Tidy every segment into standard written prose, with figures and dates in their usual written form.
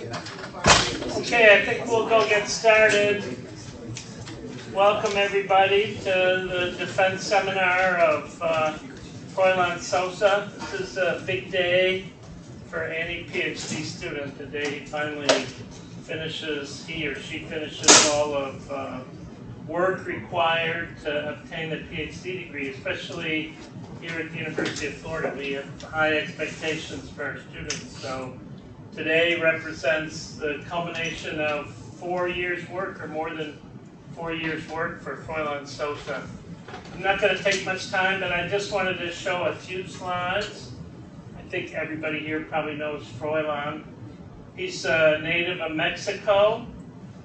Okay, I think we'll go get started. Welcome everybody to the defense seminar of Froylan Sosa. This is a big day for any PhD student. Today he finally finishes, he or she finishes all of work required to obtain a PhD degree, especially here at the University of Florida. We have high expectations for our students. So today represents the culmination of 4 years work, or more than 4 years work for Froylan Sosa. I'm not going to take much time, but I just wanted to show a few slides. I think everybody here probably knows Froylan. He's a native of Mexico,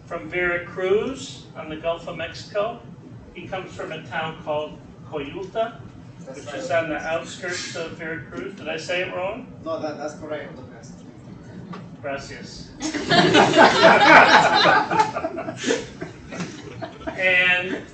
from Veracruz on the Gulf of Mexico. He comes from a town called Coyuta, which is on the outskirts of Veracruz. Did I say it wrong? No, that's correct. Gracias. And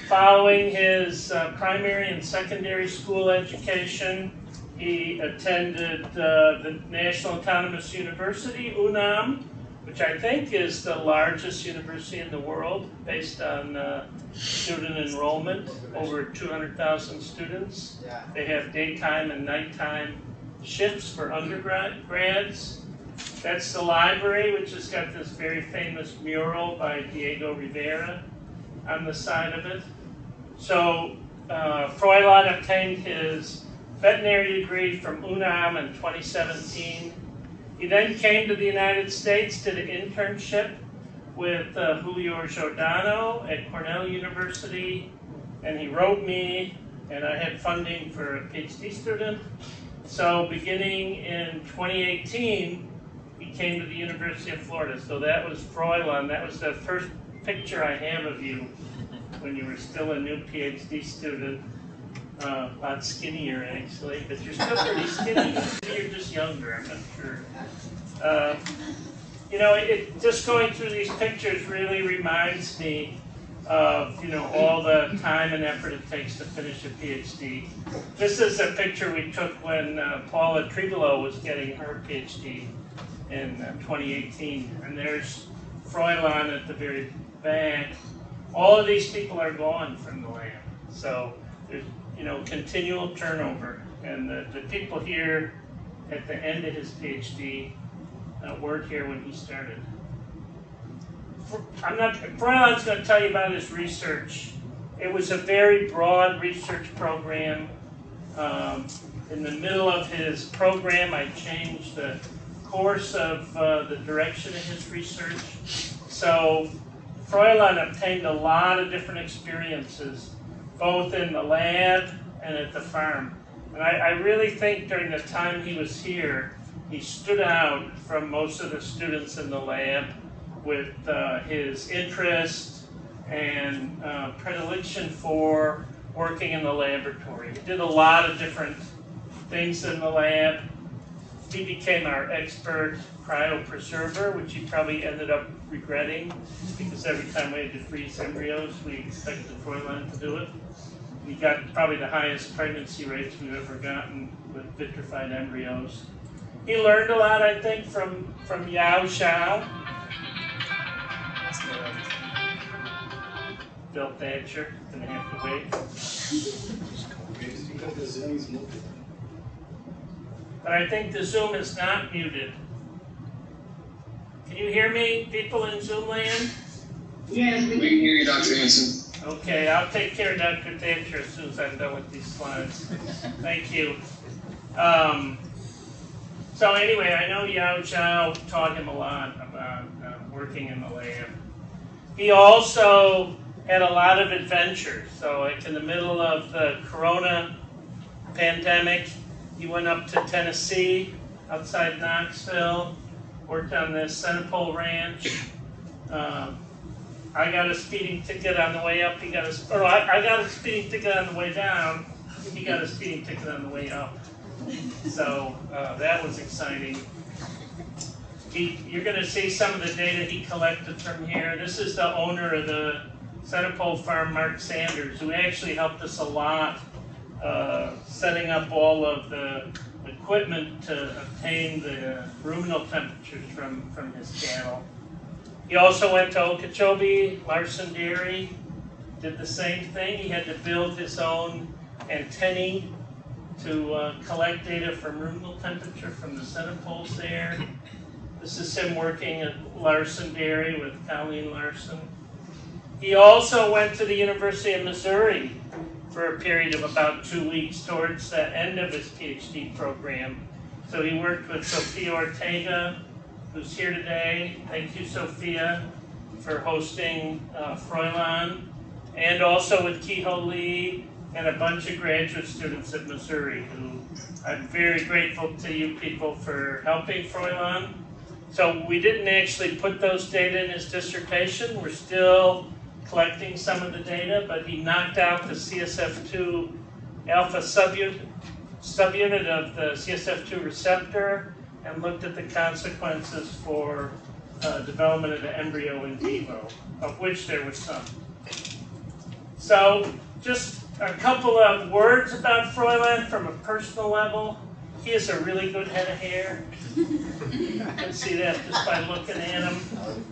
following his primary and secondary school education, he attended the National Autonomous University, UNAM, which I think is the largest university in the world based on student enrollment, over 200,000 students. They have daytime and nighttime shifts for undergrads. That's the library, which has got this very famous mural by Diego Rivera on the side of it. So Froylan obtained his veterinary degree from UNAM in 2017. He then came to the United States, did an internship with Julio Giordano at Cornell University, and he wrote me, and I had funding for a PhD student. So beginning in 2018, he came to the University of Florida. So that was Froylan. That was the first picture I have of you when you were still a new PhD student. A lot skinnier, actually, but you're still pretty skinny. You're just younger, I'm not sure. You know, just going through these pictures really reminds me of, you know, all the time and effort it takes to finish a PhD. This is a picture we took when Paula Trivolo was getting her PhD in 2018, and there's Froylan at the very back. All of these people are gone from the lab, so there's, you know, continual turnover, and the people here at the end of his PhD weren't here when he started. Froylan's going to tell you about his research. It was a very broad research program. In the middle of his program, I changed the course of the direction of his research. So Froylan obtained a lot of different experiences, both in the lab and at the farm. And I really think during the time he was here, he stood out from most of the students in the lab with his interest and predilection for working in the laboratory. He did a lot of different things in the lab. He became our expert cryopreserver, which he probably ended up regretting, because every time we had to freeze embryos, we expected Froylan to do it. We got probably the highest pregnancy rates we've ever gotten with vitrified embryos. He learned a lot, I think, from Yao Zhao. Bill Thatcher, gonna have to wait. But I think the Zoom is not muted. Can you hear me, people in Zoom land? Yes, we can hear you, Dr. Hanson. Okay, I'll take care of Dr. Thatcher as soon as I'm done with these slides. Thank you. So anyway, I know Yao Zhao taught him a lot about working in the lab. He also had a lot of adventures. So like in the middle of the Corona pandemic, he went up to Tennessee, outside Knoxville, worked on the Centipole Ranch. I got a speeding ticket on the way up. I got a speeding ticket on the way down. He got a speeding ticket on the way up. So that was exciting. You're going to see some of the data he collected from here. This is the owner of the Centipole farm, Mark Sanders, who actually helped us a lot setting up all of the equipment to obtain the ruminal temperatures from his cattle. He also went to Okeechobee, Larson Dairy, did the same thing. He had to build his own antennae to collect data from ruminal temperature from the center poles there. This is him working at Larson Dairy with Colleen Larson. He also went to the University of Missouri for a period of about 2 weeks towards the end of his PhD program. So he worked with Sophia Ortega, who's here today. Thank you, Sophia, for hosting Froylan, and also with Kehoe Lee and a bunch of graduate students at Missouri, who I'm very grateful to you people for helping Froylan. So we didn't actually put those data in his dissertation. We're still collecting some of the data, but he knocked out the CSF2 alpha subunit of the CSF2 receptor and looked at the consequences for development of the embryo in vivo, of which there was some. So just a couple of words about Froylan from a personal level. He has a really good head of hair. You can see that just by looking at him.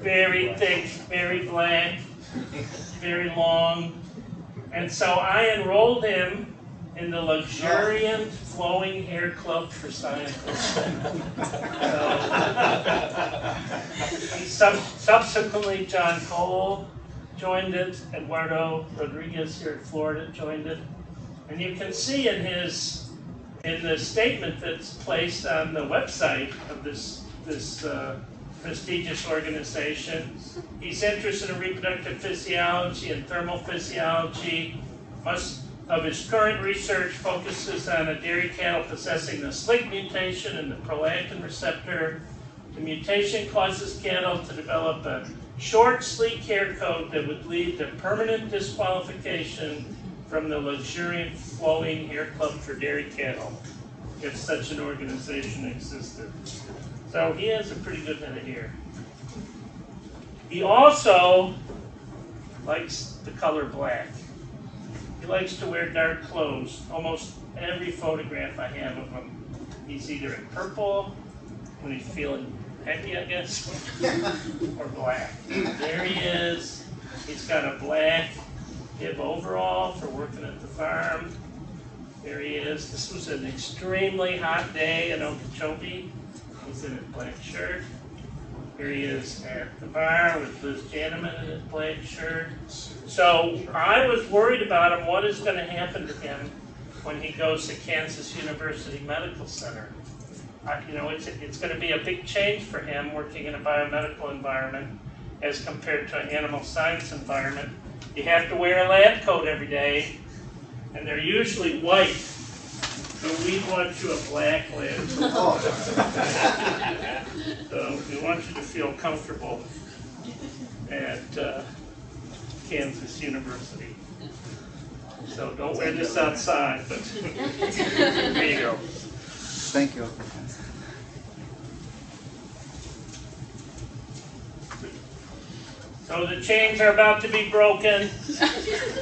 Very thick, very black, very long. And so I enrolled him in the luxuriant flowing hair club for scientists. Subsequently, John Cole joined it. Eduardo Rodriguez here in Florida joined it. And you can see in the statement that's placed on the website of this prestigious organization, he's interested in reproductive physiology and thermal physiology. Most of his current research focuses on a dairy cattle possessing the SLIC mutation and the prolactin receptor. The mutation causes cattle to develop a short, sleek hair coat that would lead to permanent disqualification from the luxuriant flowing hair club for dairy cattle, if such an organization existed. So he has a pretty good head of hair. He also likes the color black. He likes to wear dark clothes. Almost every photograph I have of him, he's either in purple, when he's feeling happy, I guess, or black. There he is. He's got a black bib overall for working at the farm. There he is. This was an extremely hot day in Okeechobee. He's in his black shirt. Here he is at the bar with Liz Janneman in his black shirt. So I was worried about him. What is going to happen to him when he goes to Kansas University Medical Center? It's going to be a big change for him working in a biomedical environment as compared to an animal science environment. You have to wear a lab coat every day, and they're usually white. So we want you a black lab coat. So we want you to feel comfortable at Kansas University. So don't wear this outside, but there you go. Thank you. So the chains are about to be broken.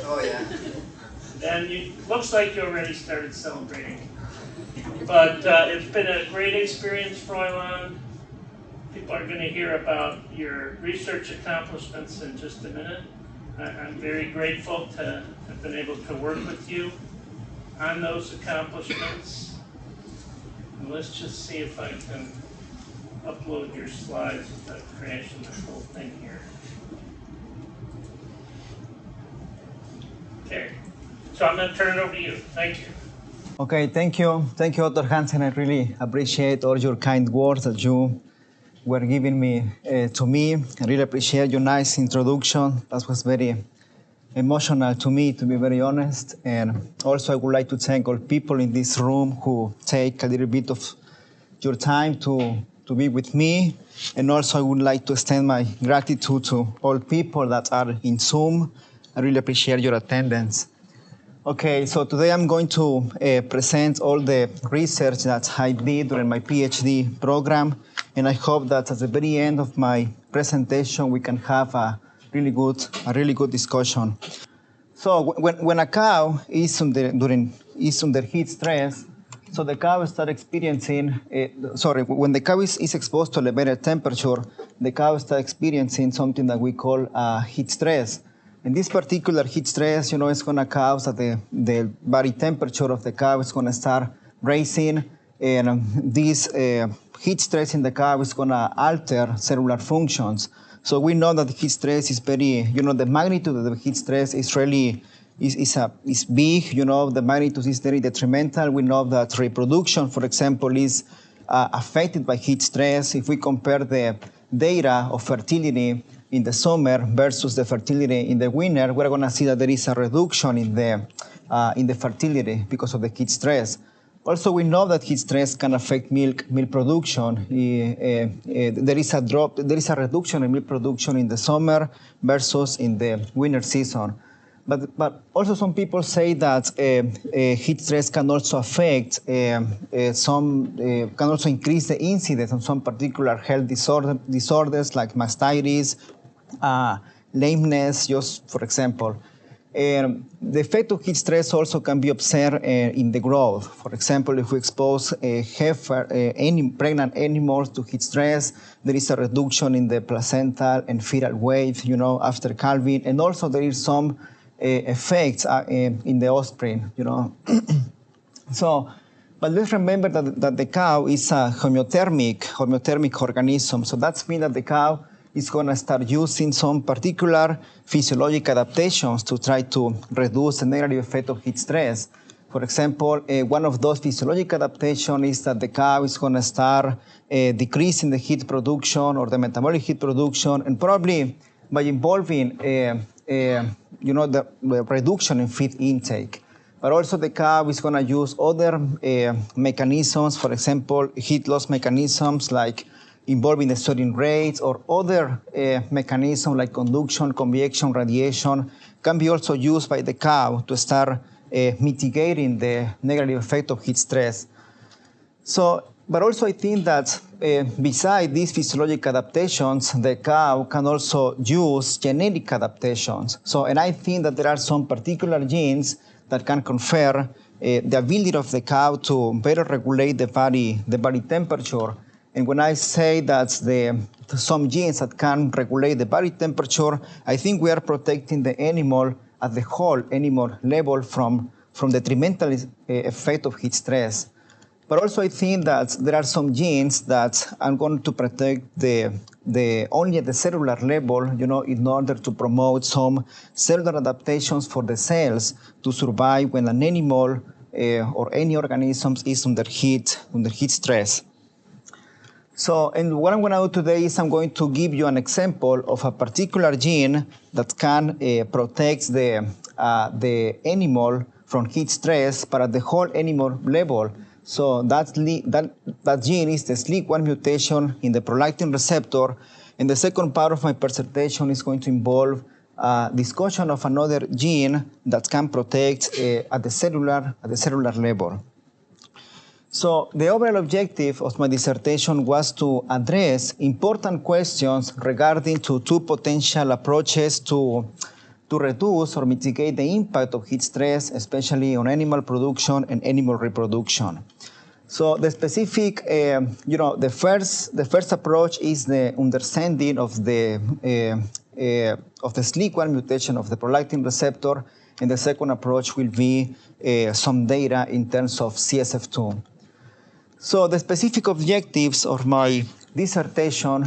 Oh yeah. And looks like you already started celebrating. But it's been a great experience, Froylan. People are going to hear about your research accomplishments in just a minute. I'm very grateful to have been able to work with you on those accomplishments. And let's just see if I can upload your slides without crashing this whole thing here. Okay, so I'm going to turn it over to you. Thank you. Okay, thank you. Thank you, Dr. Hansen. I really appreciate all your kind words that you were giving me to me. I really appreciate your nice introduction. That was very emotional to me, to be very honest. And also I would like to thank all people in this room who take a little bit of your time to be with me. And also I would like to extend my gratitude to all people that are in Zoom. I really appreciate your attendance. Okay, so today I'm going to present all the research that I did during my PhD program, and I hope that at the very end of my presentation we can have a really good discussion. So when a cow is under heat stress, So the cow start experiencing, when the cow is exposed to elevated temperature, the cow start experiencing something that we call heat stress. And this particular heat stress, is going to cause that the body temperature of the cow is going to start rising, and this heat stress in the cow is going to alter cellular functions. So we know that heat stress is very, the magnitude of the heat stress is really is big. The magnitude is very detrimental. We know that reproduction, for example, is affected by heat stress. If we compare the data of fertility in the summer versus the fertility in the winter, we're going to see that there is a reduction in the fertility because of the heat stress. Also, we know that heat stress can affect milk production. There is a reduction in milk production in the summer versus in the winter season. But also some people say that heat stress can also affect can also increase the incidence of some particular health disorders like mastitis, lameness, just for example. The effect of heat stress also can be observed in the growth. For example, if we expose pregnant animals to heat stress, there is a reduction in the placental and fetal weight, after calving, and also there is some effects in the offspring, So, but let's remember that the cow is a homeothermic organism. So that means that the cow is going to start using some particular physiologic adaptations to try to reduce the negative effect of heat stress. For example, one of those physiologic adaptations is that the cow is going to start decreasing the heat production or the metabolic heat production, and probably by involving the reduction in feed intake. But also the cow is going to use other mechanisms, for example, heat loss mechanisms like involving the sweating rates, or other mechanisms like conduction, convection, radiation can be also used by the cow to start mitigating the negative effect of heat stress. So, but also I think that besides these physiologic adaptations, the cow can also use genetic adaptations. So, and I think that there are some particular genes that can confer the ability of the cow to better regulate the body temperature. And when I say that some genes that can regulate the body temperature, I think we are protecting the animal at the whole animal level from detrimental effect of heat stress. But also I think that there are some genes that are going to protect only at the cellular level, in order to promote some cellular adaptations for the cells to survive when an animal or any organism is under heat stress. So, and what I'm going to do today is I'm going to give you an example of a particular gene that can protect the animal from heat stress, but at the whole animal level. So that gene is the SLIC1 mutation in the prolactin receptor. And the second part of my presentation is going to involve discussion of another gene that can protect at the cellular level. So the overall objective of my dissertation was to address important questions regarding to two potential approaches to reduce or mitigate the impact of heat stress, especially on animal production and animal reproduction. So the specific, the first approach is the understanding of the SLIC1 mutation of the prolactin receptor, and the second approach will be some data in terms of CSF2. So the specific objectives of my dissertation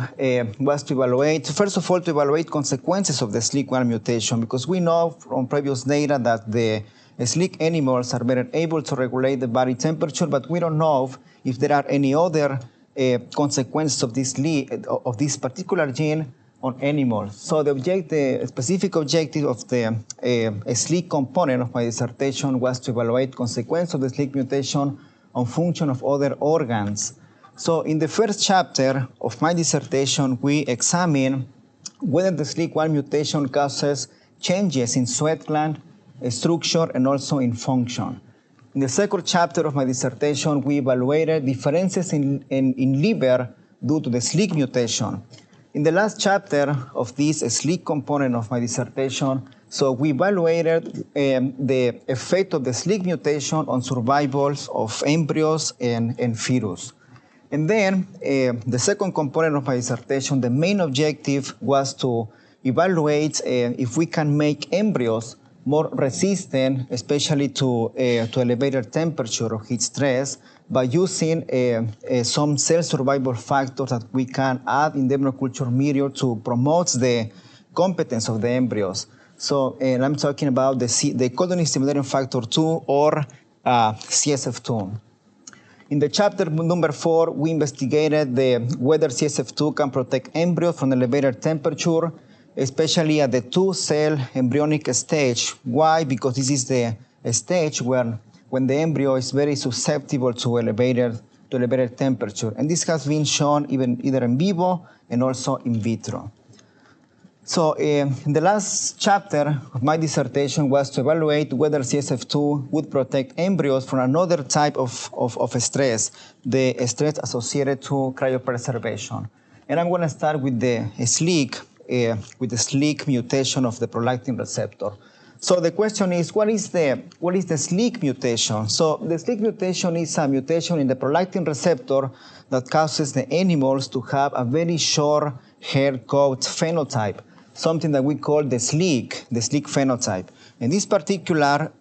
was to evaluate, first of all, to evaluate consequences of the SLIC1 mutation, because we know from previous data that the SLIC animals are better able to regulate the body temperature, but we don't know if there are any other consequences of this particular gene on animals. So the specific objective of the SLIC component of my dissertation was to evaluate consequences of the SLIC mutation on function of other organs. So in the first chapter of my dissertation, we examine whether the SLIC1 mutation causes changes in sweat gland structure and also in function. In the second chapter of my dissertation, we evaluated differences in liver due to the SLIC mutation. In the last chapter of this SLIC component of my dissertation, So we evaluated the effect of the SLEEK mutation on survivals of embryos and fetus. And then the second component of my dissertation, the main objective was to evaluate if we can make embryos more resistant, especially to elevated temperature or heat stress, by using some cell survival factors that we can add in the embryo culture media to promote the competence of the embryos. So, and I'm talking about the codon stimulating factor 2 or CSF2. In the chapter number 4, we investigated whether CSF2 can protect embryos from elevated temperature, especially at the 2-cell embryonic stage. Why? Because this is the stage when the embryo is very susceptible to elevated temperature. And this has been shown either in vivo and also in vitro. So the last chapter of my dissertation was to evaluate whether CSF2 would protect embryos from another type of stress, the stress associated to cryopreservation. And I'm going to start with the SLEEK mutation of the prolactin receptor. So the question is, what is the SLEEK mutation? So the SLEEK mutation is a mutation in the prolactin receptor that causes the animals to have a very short hair coat phenotype, something that we call the SLEEK phenotype. And this particular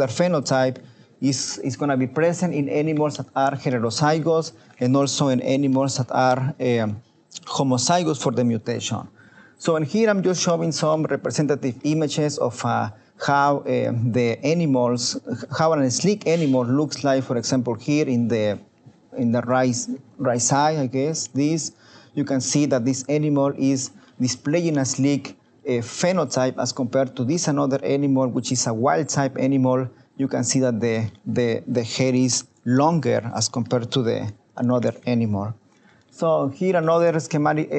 phenotype is going to be present in animals that are heterozygous and also in animals that are homozygous for the mutation. So in here I'm just showing some representative images of how the animals, how a SLEEK animal looks like. For example, here in the right side, I guess this, you can see that this animal is displaying a SLEEK phenotype as compared to this another animal, which is a wild type animal. You can see that the hair is longer as compared to another animal. So here another schematic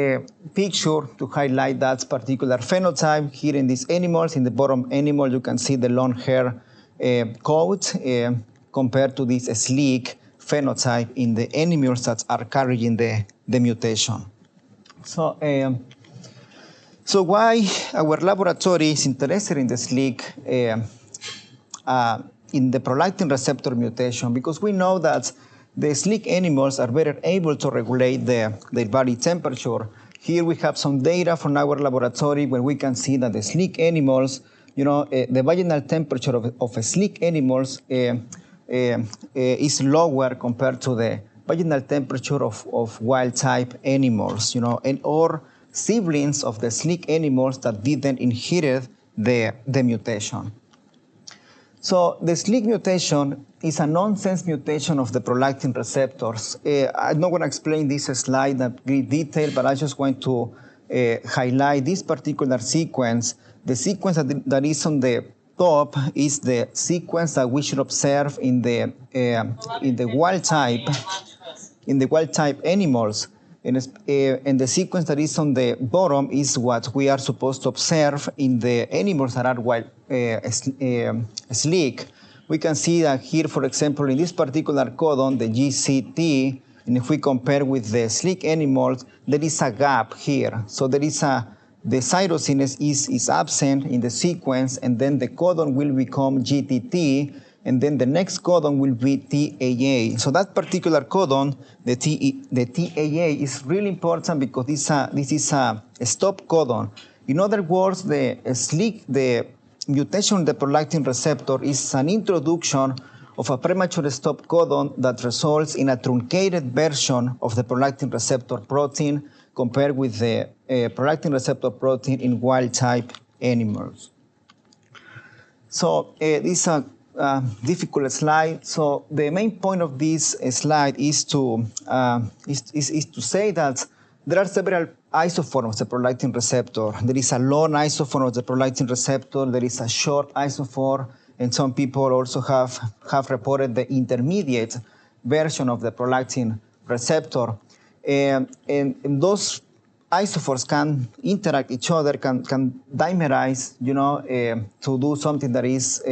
picture to highlight that particular phenotype. Here in these animals, in the bottom animal, you can see the long hair coat compared to this SLEEK phenotype in the animals that are carrying the mutation. So why our laboratory is interested in the SLEEK in the prolactin receptor mutation? Because we know that the SLEEK animals are better able to regulate their body temperature. Here we have some data from our laboratory where we can see that the SLEEK animals, the vaginal temperature of SLEEK animals is lower compared to the vaginal temperature of wild type animals, or siblings of the SLEEK animals that didn't inherit the mutation. So the SLEEK mutation is a nonsense mutation of the prolactin receptors. I'm not going to explain this slide in great detail, but I just want to highlight this particular sequence. The sequence that is on the top is the sequence that we should observe in the wild type animals. And the sequence that is on the bottom is what we are supposed to observe in the animals that are wild SLEEK. We can see that here, for example, in this particular codon, the GCT, and if we compare with the SLEEK animals, there is a gap here. So there is the cytosine is absent in the sequence, and then the codon will become GTT, and then the next codon will be TAA. So that particular codon, the TAA, is really important because this is a stop codon. In other words, the mutation in the prolactin receptor is an introduction of a premature stop codon that results in a truncated version of the prolactin receptor protein compared with the prolactin receptor protein in wild type animals. So this is a difficult slide. So the main point of this slide is to say that there are several isoforms of the prolactin receptor. There is a long isoform of the prolactin receptor. There is a short isoform, and some people also have reported the intermediate version of the prolactin receptor. And those isoforms can interact each other, can dimerize, to do something that is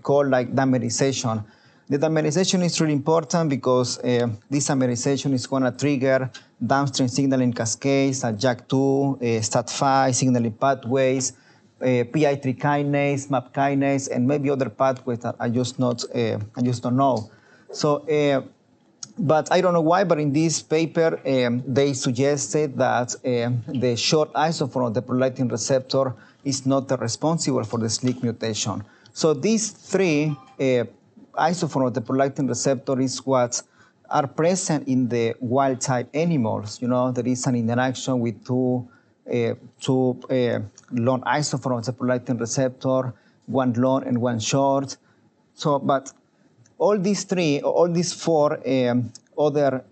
called like dimerization. The dimerization is really important because this dimerization is going to trigger downstream signaling cascades at JAK2, STAT5 signaling pathways. PI3 kinase, MAP kinase, and maybe other pathways that I just don't know. So, but I don't know why, but in this paper, they suggested that the short isoform of the prolactin receptor is not responsible for the SLEEK mutation. So these three isoforms of the prolactin receptor is what are present in the wild type animals. You know, there is an interaction with two long isoforms of the prolactin receptor, one long and one short. So, but all these four other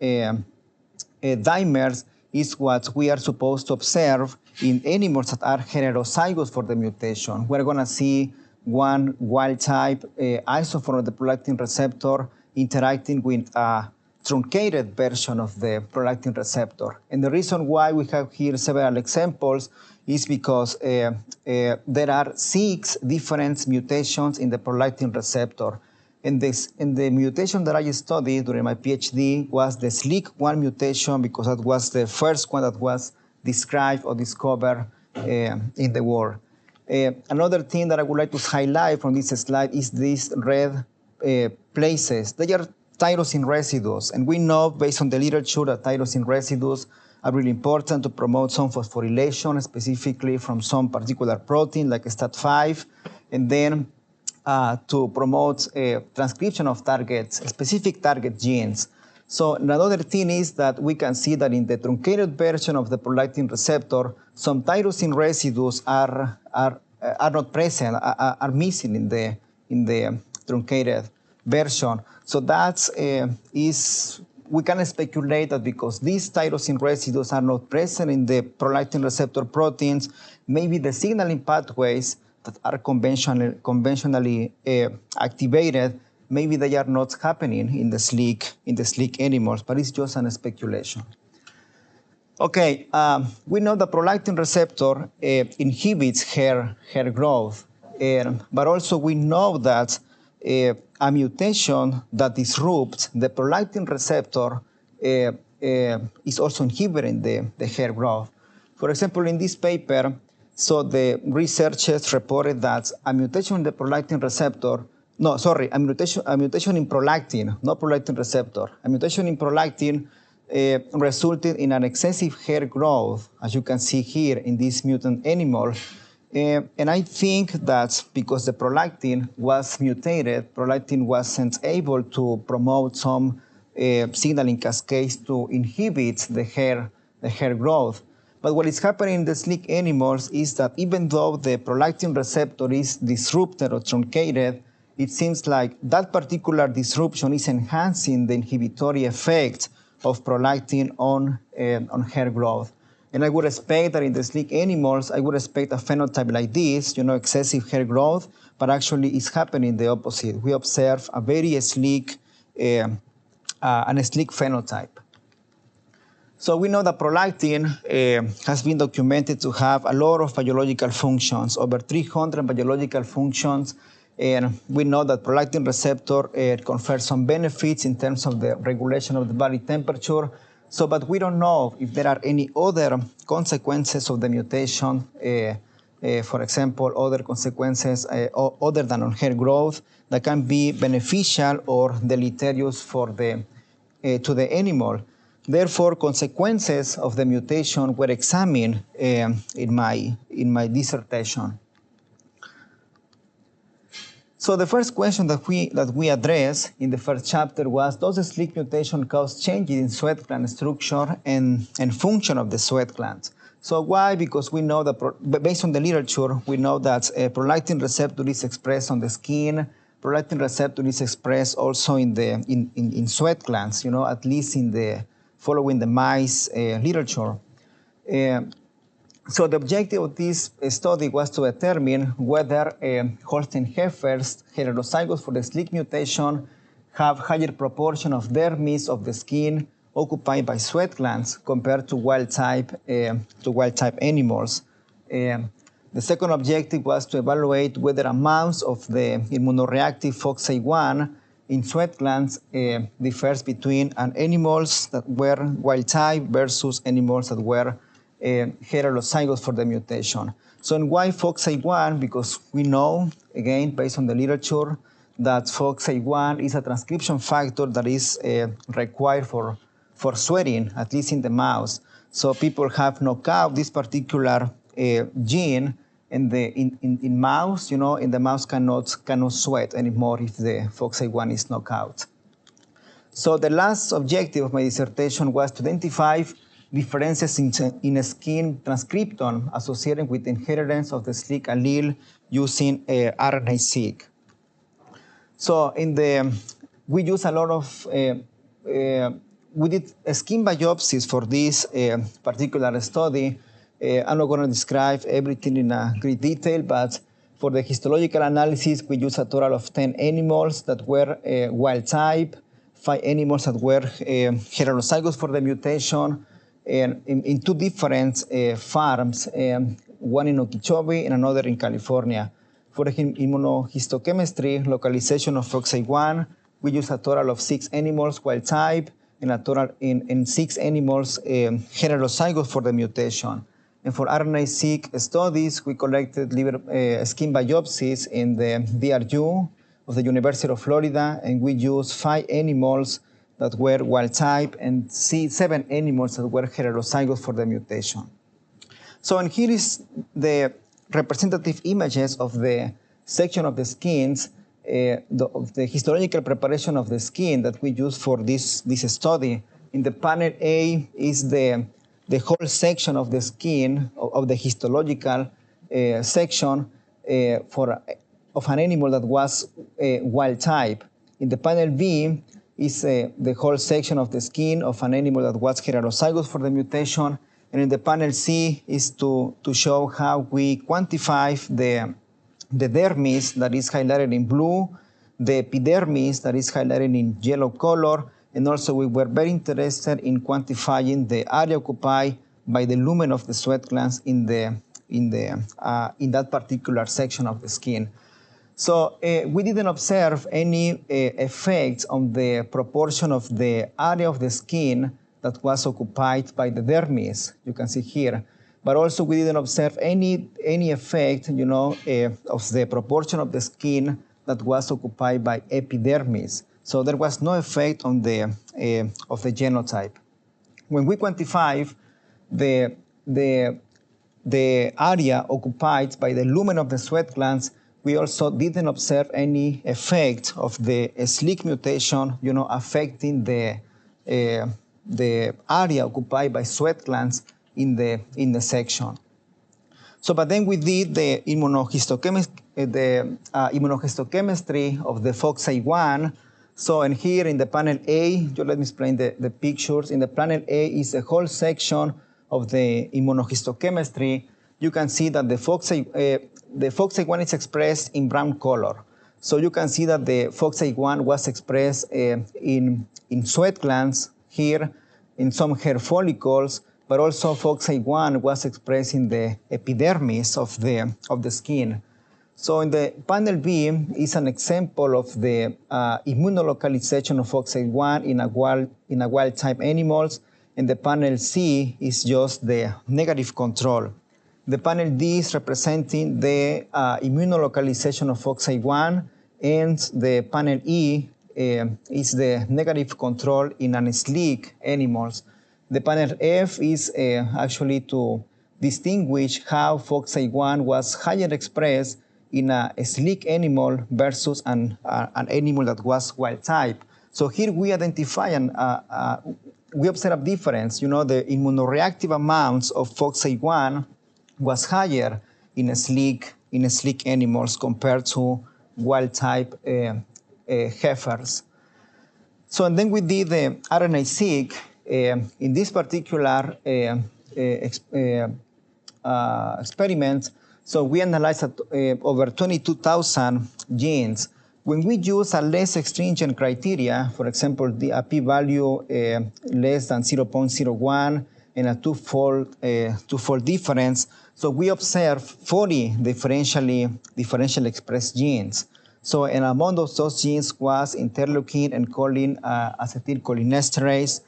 dimers is what we are supposed to observe in animals that are heterozygous for the mutation. We're going to see one wild type isoform of the prolactin receptor interacting with a truncated version of the prolactin receptor. And the reason why we have here several examples is because there are 6 different mutations in the prolactin receptor. And the mutation that I studied during my PhD was the SLEEK1 mutation, because that was the first one that was described or discovered in the world. Another thing that I would like to highlight from this slide is these red places. They are tyrosine residues, and we know based on the literature that tyrosine residues are really important to promote some phosphorylation, specifically from some particular protein like STAT5, and then to promote transcription of targets, specific target genes. So another thing is that we can see that in the truncated version of the prolactin receptor, some tyrosine residues are not present, are missing in the truncated version. So that we can speculate that because these tyrosine residues are not present in the prolactin receptor proteins, maybe the signaling pathways that are conventionally activated, maybe they are not happening in the SLEEK animals, but it's just an speculation. Okay, we know the prolactin receptor inhibits hair growth, but also we know that a mutation that disrupts the prolactin receptor is also inhibiting the hair growth. For example, in this paper, so the researchers reported that a mutation in the prolactin receptor, a mutation in prolactin, not prolactin receptor, a mutation in prolactin resulted in an excessive hair growth, as you can see here in this mutant animal. And I think that because the prolactin was mutated, prolactin wasn't able to promote some signaling cascades to inhibit the hair growth. But what is happening in the SLEEK animals is that even though the prolactin receptor is disrupted or truncated, it seems like that particular disruption is enhancing the inhibitory effect of prolactin on hair growth. And I would expect that in the SLEEK animals, I would expect a phenotype like this, excessive hair growth, but actually it's happening the opposite. We observe a very sleek, an SLEEK phenotype. So we know that prolactin has been documented to have a lot of biological functions, over 300 biological functions. And we know that prolactin receptor confers some benefits in terms of the regulation of the body temperature. So, but we don't know if there are any other consequences of the mutation, for example, other consequences other than on hair growth that can be beneficial or deleterious to the animal. Therefore, consequences of the mutation were examined in my dissertation. So the first question that we addressed in the first chapter was, does the SLEEK mutation cause changes in sweat gland structure and function of the sweat glands? So why? Because we know that, based on the literature, we know that prolactin receptor is expressed on the skin. Prolactin receptor is expressed also in sweat glands, at least following the mice literature. So the objective of this study was to determine whether Holstein heifers heterozygous for the SLEEK mutation have higher proportion of dermis of the skin occupied by sweat glands compared to wild type animals. The second objective was to evaluate whether amounts of the immunoreactive FOXA1 in sweat glands differs between animals that were wild type versus animals that were heterozygous for the mutation. So and why FOXA1? Because we know, again, based on the literature, that FOXA1 is a transcription factor that is required for sweating, at least in the mouse. So people have knocked out this particular gene in mouse, and the mouse cannot sweat anymore if the FOXA1 is knocked out. So the last objective of my dissertation was to identify differences in skin transcriptome associated with inheritance of the SLEEK allele using RNA-seq. So we use a lot of, we did skin biopsies for this particular study. I'm not going to describe everything in great detail, but for the histological analysis, we used a total of 10 animals that were wild type, 5 animals that were heterozygous for the mutation, and in 2 different farms, one in Okeechobee and another in California. For the immunohistochemistry localization of FOXA1, we use a total of 6 animals wild type and a total in 6 animals heterozygous for the mutation. And for RNA-seq studies, we collected liver skin biopsies in the DRU of the University of Florida, and we used 5 animals that were wild type and 7 animals that were heterozygous for the mutation. So, and here is the representative images of the section of the skins, of the histological preparation of the skin that we use for this study. In the panel A is the whole section of the skin, of the histological section of an animal that was wild type. In the panel B is the whole section of the skin of an animal that was heterozygous for the mutation. And in the panel C is to show how we quantify the dermis that is highlighted in blue, the epidermis that is highlighted in yellow color, and also we were very interested in quantifying the area occupied by the lumen of the sweat glands in that particular section of the skin. So we didn't observe any effects on the proportion of the area of the skin that was occupied by the dermis, you can see here. But also we didn't observe any effect, of the proportion of the skin that was occupied by epidermis. So there was no effect on the of the genotype. When we quantify the area occupied by the lumen of the sweat glands, we also didn't observe any effect of the SLEEK mutation, affecting the area occupied by sweat glands in the section. So, but then we did the immunohistochemistry of the FOXA1. So, and here in the panel A, let me explain the pictures. In the panel A is the whole section of the immunohistochemistry. You can see that the FOXA1 is expressed in brown color. So you can see that the FOXA1 was expressed in sweat glands here, in some hair follicles, but also FOXA1 was expressed in the epidermis of the skin. So in the panel B is an example of the immunolocalization of FOXA1 in a wild type animals, and the panel C is just the negative control. The panel D is representing the immunolocalization of FOXA1, and the panel E is the negative control in SLEEK animals. The panel F is actually to distinguish how FOXA1 was higher expressed in a SLEEK animal versus an animal that was wild type. So here we identify and we observe a difference. The immunoreactive amounts of FOXA1 was higher in SLEEK animals compared to wild type heifers. So, and then we did the RNA-seq. In this particular experiment, so we analyzed over 22,000 genes. When we use a less stringent criteria, for example, a p-value less than 0.01 and a two-fold difference, so we observe 40 differentially expressed genes. So, and among those genes was interleukin and choline acetylcholinesterase.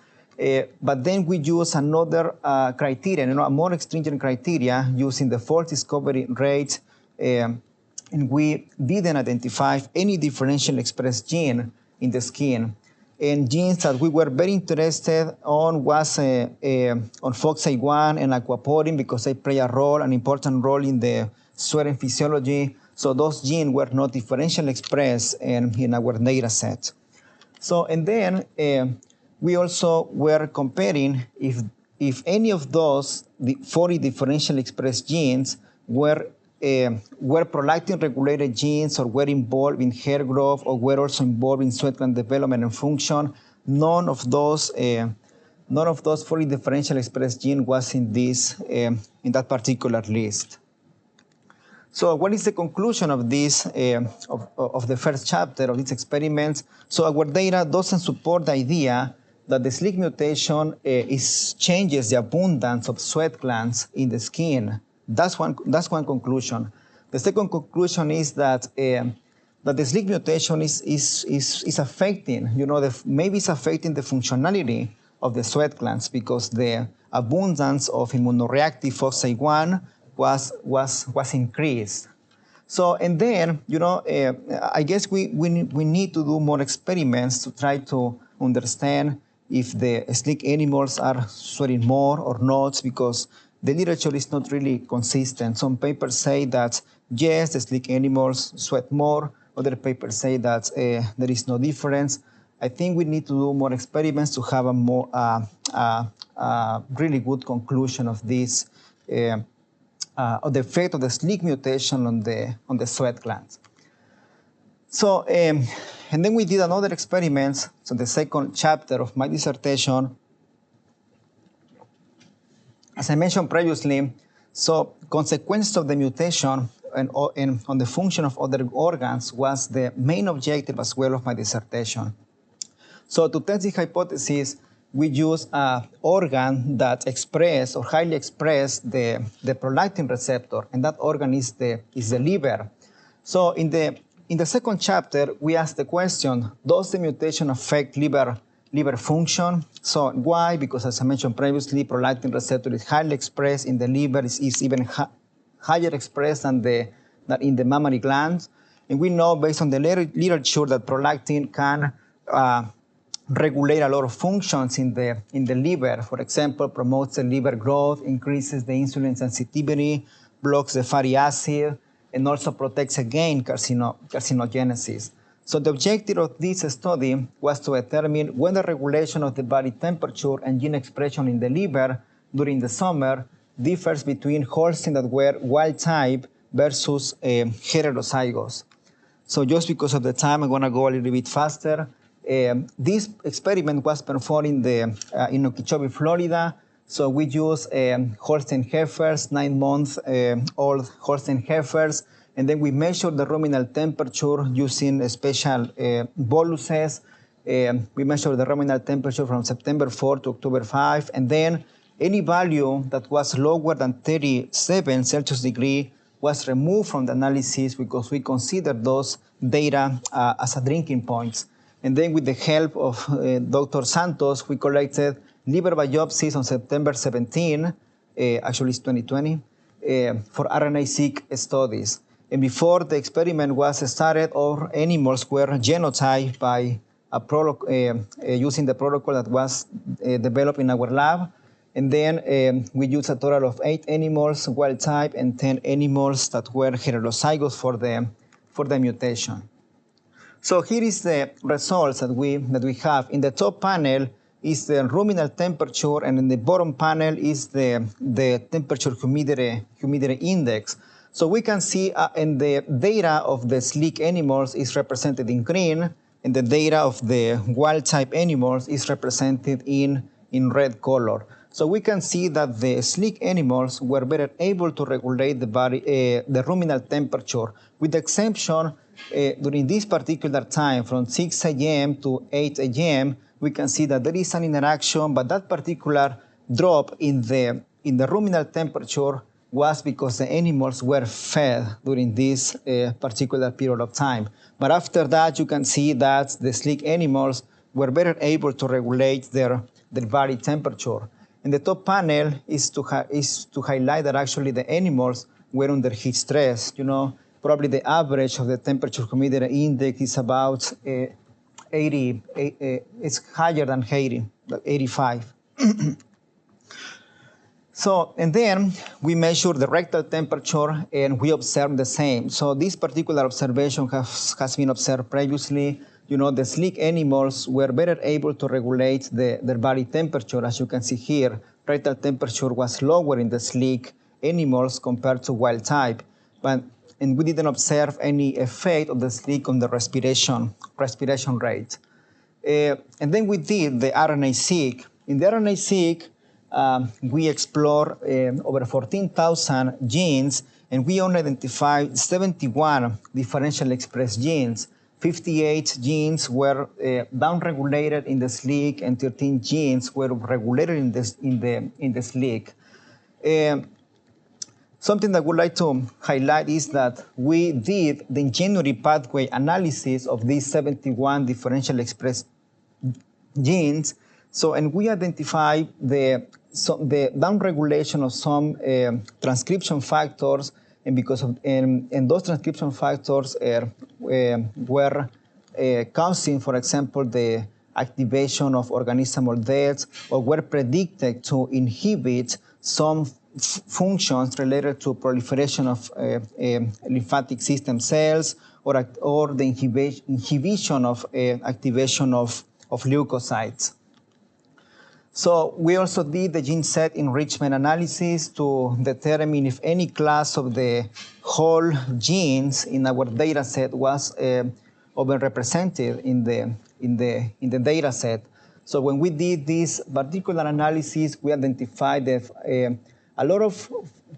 But then we use another criteria, a more stringent criteria using the false discovery rate, and we didn't identify any differential expressed gene in the skin. And genes that we were very interested on was on FOXA1 and aquaporin because they play an important role in the sweating physiology. So those genes were not differentially expressed in our data set. So, and then we also were comparing if any of those 40 differentially expressed genes were prolactin regulated genes or were involved in hair growth or were also involved in sweat gland development and function. None of those 40 differentially expressed genes was in in that particular list. So what is the conclusion of this, of the first chapter of these experiments? So our data doesn't support the idea that the SLIC mutation changes the abundance of sweat glands in the skin. That's one conclusion. The second conclusion is that the SLIC mutation is affecting, maybe it's affecting the functionality of the sweat glands because the abundance of immunoreactive FOXA1 was increased. So, and then, I guess we need to do more experiments to try to understand if the SLIC animals are sweating more or not, because the literature is not really consistent. Some papers say that, yes, the SLIC animals sweat more. Other papers say that there is no difference. I think we need to do more experiments to have a more really good conclusion of this, of the effect of the SLIC mutation on the sweat glands. So, and then we did another experiment. So the second chapter of my dissertation, as I mentioned previously, so consequences of the mutation and on the function of other organs was the main objective as well of my dissertation. So to test the hypothesis, we use an organ that express or highly express the prolactin receptor, and that organ is the liver. So in the second chapter, we asked the question, does the mutation affect liver function? So why? Because as I mentioned previously, prolactin receptor is highly expressed in the liver, is even higher expressed than in the mammary glands. And we know based on the literature that prolactin can regulate a lot of functions in the liver. For example, promotes the liver growth, increases the insulin sensitivity, blocks the fatty acid, and also protects against carcinogenesis. So the objective of this study was to determine whether regulation of the body temperature and gene expression in the liver during the summer differs between Holstein that were wild type versus heterozygous. So just because of the time, I'm going to go a little bit faster. This experiment was performed in Okeechobee, Florida. So we used Holstein heifers, 9-month-old Holstein heifers, and then we measured the ruminal temperature using special boluses. We measured the ruminal temperature from September 4 to October 5, and then any value that was lower than 37 Celsius degree was removed from the analysis because we considered those data as a drinking points. And then with the help of Dr. Santos, we collected liver biopsies on September 17, actually it's 2020, for RNA-seq studies. And before the experiment was started, all animals were genotyped by using the protocol that was developed in our lab. And then we used a total of 8 animals, wild type, and 10 animals that were heterozygous for the mutation. So here is the results that we have. In the top panel is the ruminal temperature, and in the bottom panel is the temperature humidity index. So we can see in the data of the SLIC animals is represented in green, and the data of the wild type animals is represented in red color. So we can see that the SLIC animals were better able to regulate the ruminal temperature, with the exception during this particular time from 6 a.m. to 8 a.m. we can see that there is an interaction, but that particular drop in the ruminal temperature was because the animals were fed during this particular period of time. But after that, you can see that the SLIC animals were better able to regulate their body temperature. And the top panel is to highlight that actually the animals were under heat stress. Probably the average of the temperature humidity index is about 80, it's higher than 80, 85. So, and then we measure the rectal temperature and we observe the same. So this particular observation has been observed previously. The sleek animals were better able to regulate their body temperature. As you can see here, rectal temperature was lower in the sleek animals compared to wild type. And we didn't observe any effect of the sleek on the respiration rate. And then we did the RNA-seq. In the RNA-seq, we explored over 14,000 genes, and we only identified 71 differentially expressed genes. 58 genes were downregulated in the sleek, and 13 genes were regulated in the sleek. Something that I would like to highlight is that we did the ingenuity pathway analysis of these 71 differentially expressed genes. And we identified the downregulation of some transcription factors, and those transcription factors were causing, for example, the activation of organismal deaths, or were predicted to inhibit some functions related to proliferation of lymphatic system cells, or the inhibition of activation of leukocytes. So we also did the gene set enrichment analysis to determine if any class of the whole genes in our data set was overrepresented in the data set. So when we did this particular analysis, we identified that a lot of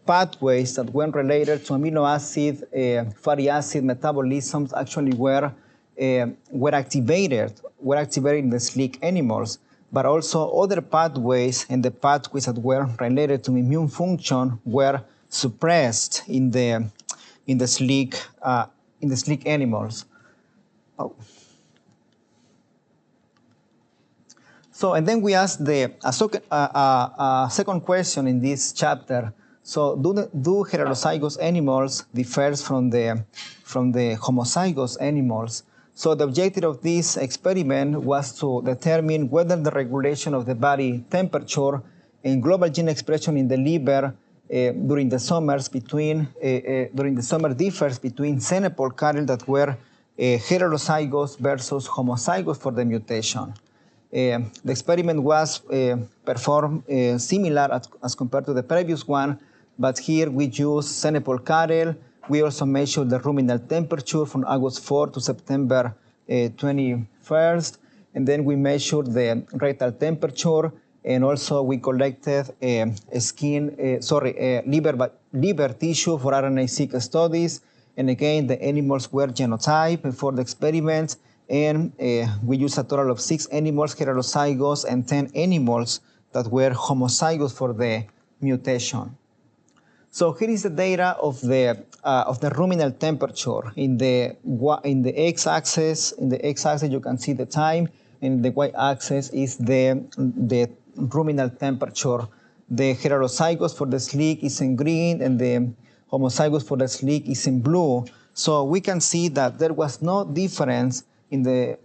pathways that were related to amino acid, fatty acid metabolisms actually were activated in the sleek animals. But also other pathways, and the pathways that were related to immune function were suppressed in the sleek animals. Oh. So, and then we asked a second question in this chapter. So, do heterozygous animals differ from the homozygous animals? So the objective of this experiment was to determine whether the regulation of the body temperature and global gene expression in the liver during the summer differs between Senepol cattle that were heterozygous versus homozygous for the mutation. The experiment was performed similar as compared to the previous one, but here we used Senepol cattle. We also measured the ruminal temperature from August 4 to September 21st. And then we measured the rectal temperature. And also we collected liver tissue for RNA-seq studies. And again, the animals were genotyped for the experiment. And we used a total of 6 animals heterozygous and 10 animals that were homozygous for the mutation. So here is the data of the ruminal temperature. In the x-axis, you can see the time, and the y-axis is the ruminal temperature. The heterozygous for the sleek is in green, and the homozygous for the sleek is in blue. So we can see that there was no difference in terms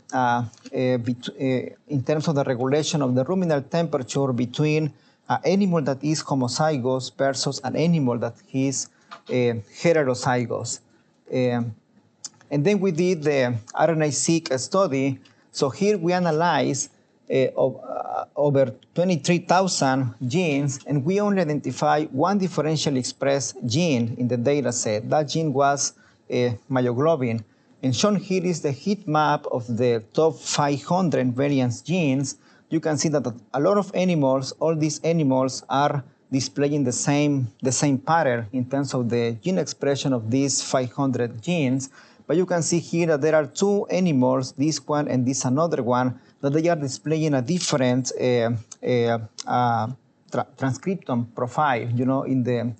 of the regulation of the ruminal temperature between an animal that is homozygous versus an animal that is heterozygous. And then we did the RNA-seq study. So here we analyzed over 23,000 genes, and we only identified one differentially expressed gene in the data set. That gene was myoglobin. And shown here is the heat map of the top 500 variance genes. You can see that a lot of animals, all these animals are displaying the same pattern in terms of the gene expression of these 500 genes. But you can see here that there are 2 animals, this one and this another one, that they are displaying a different transcriptome profile, in the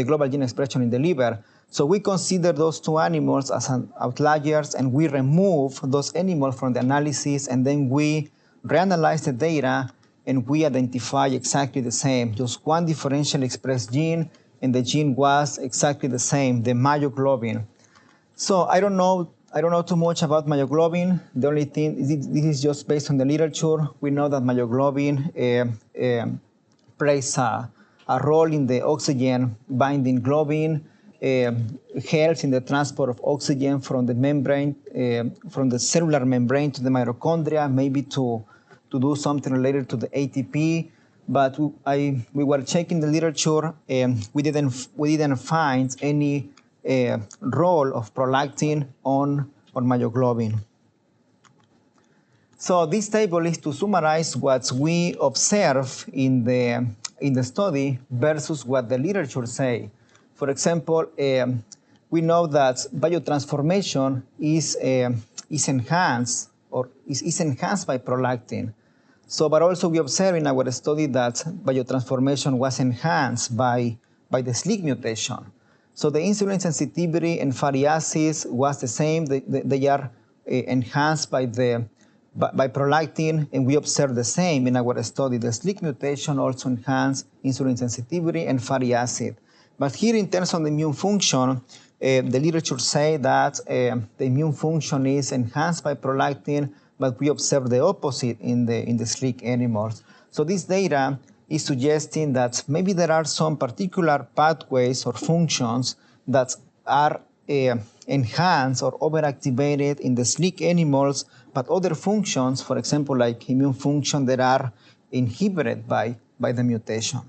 global gene expression in the liver. So we consider those 2 animals as outliers, and we remove those animals from the analysis, and then we reanalyzed the data, and we identify exactly the same. Just one differentially expressed gene, and the gene was exactly the same, the myoglobin. So I don't know too much about myoglobin. The only thing, this is just based on the literature. We know that myoglobin plays a role in the oxygen binding globin, helps in the transport of oxygen from the membrane, from the cellular membrane to the mitochondria, maybe to do something related to the ATP. But we were checking the literature, and we didn't find any role of prolactin on myoglobin. So this table is to summarize what we observe in the study versus what the literature say. For example, we know that biotransformation is enhanced by prolactin. So, but also we observe in our study that biotransformation was enhanced by the SLEEK mutation. So the insulin sensitivity and fatty acids was the same. They are enhanced by prolactin, and we observe the same in our study. The SLEEK mutation also enhanced insulin sensitivity and fatty acid. But here, in terms of the immune function, the literature say that the immune function is enhanced by prolactin, but we observe the opposite in the SLEEK animals. So this data is suggesting that maybe there are some particular pathways or functions that are enhanced or overactivated in the SLEEK animals, but other functions, for example, like immune function, that are inhibited by the mutation.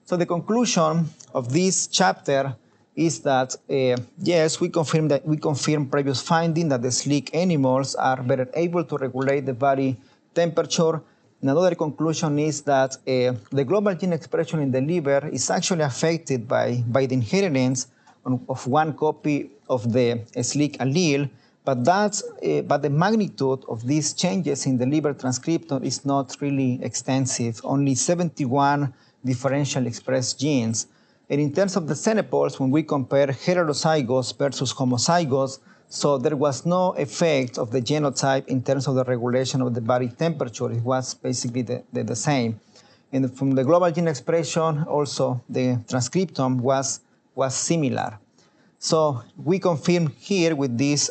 So the conclusion of this chapter is that yes, we confirm previous finding that the SLEEK animals are better able to regulate the body temperature. Another conclusion is that the global gene expression in the liver is actually affected by the inheritance of one copy of the SLEEK allele, but the magnitude of these changes in the liver transcriptome is not really extensive. Only 71 differential expressed genes. And in terms of the xenopals, when we compare heterozygous versus homozygous, so there was no effect of the genotype in terms of the regulation of the body temperature. It was basically the same. And from the global gene expression, also the transcriptome was similar. So we confirm here with this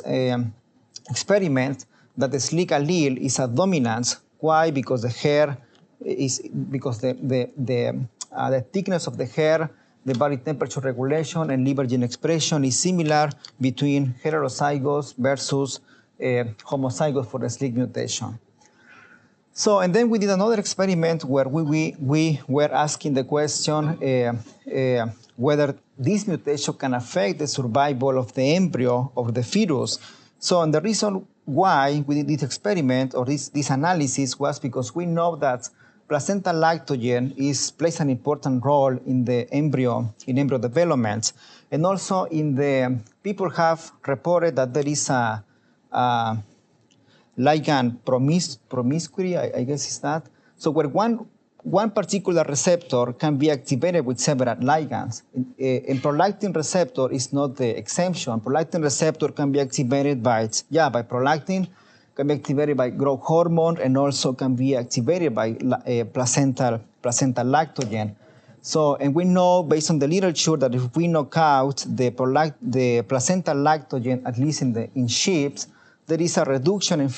experiment that the SLEEK allele is a dominance. Why? Because the hair is the thickness of the hair, the body temperature regulation, and liver gene expression is similar between heterozygous versus homozygous for the SLEEK mutation. So, and then we did another experiment where we were asking the question whether this mutation can affect the survival of the embryo of the fetus. So, and the reason why we did this experiment or this analysis was because we know that placental lactogen plays an important role in the embryo development, and also people have reported that there is a ligand promiscuity, I guess it's that. So where one particular receptor can be activated with several ligands. And prolactin receptor is not the exemption. Prolactin receptor can be activated by prolactin, can be activated by growth hormone, and also can be activated by placental lactogen. So, and we know based on the literature that if we knock out the placental lactogen, at least in sheep, there is a reduction in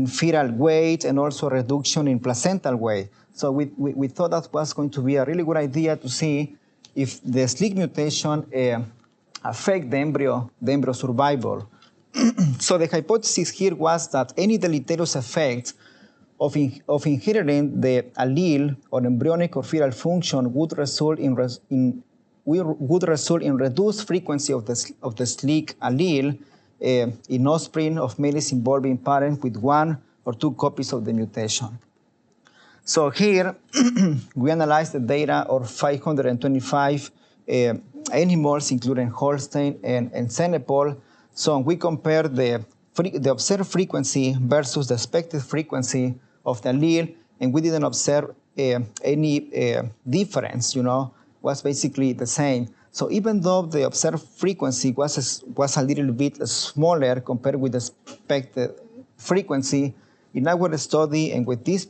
fetal weight and also a reduction in placental weight. So we thought that was going to be a really good idea to see if the SLEEK mutation affect the embryo survival. So the hypothesis here was that any deleterious effect of inheriting the allele on embryonic or fetal function would result in reduced frequency of the SLEEK allele in offspring of males involving parents with 1 or 2 copies of the mutation. So here we analyzed the data of 525 animals, including Holstein and Xenopal. So we compared the observed frequency versus the expected frequency of the allele, and we didn't observe any difference, was basically the same. So even though the observed frequency was a little bit smaller compared with the expected frequency, in our study and with this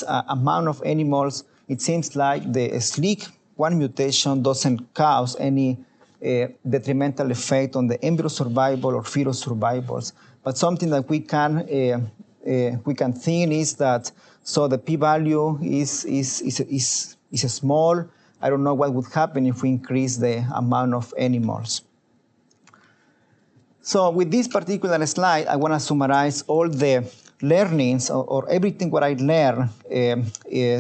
amount of animals, it seems like the SLIC1 mutation doesn't cause any detrimental effect on the embryo survival or fetus survivals. But something that we can think is that so the p-value is small. I don't know what would happen if we increase the amount of animals. So with this particular slide, I want to summarize all the learnings or everything what I learned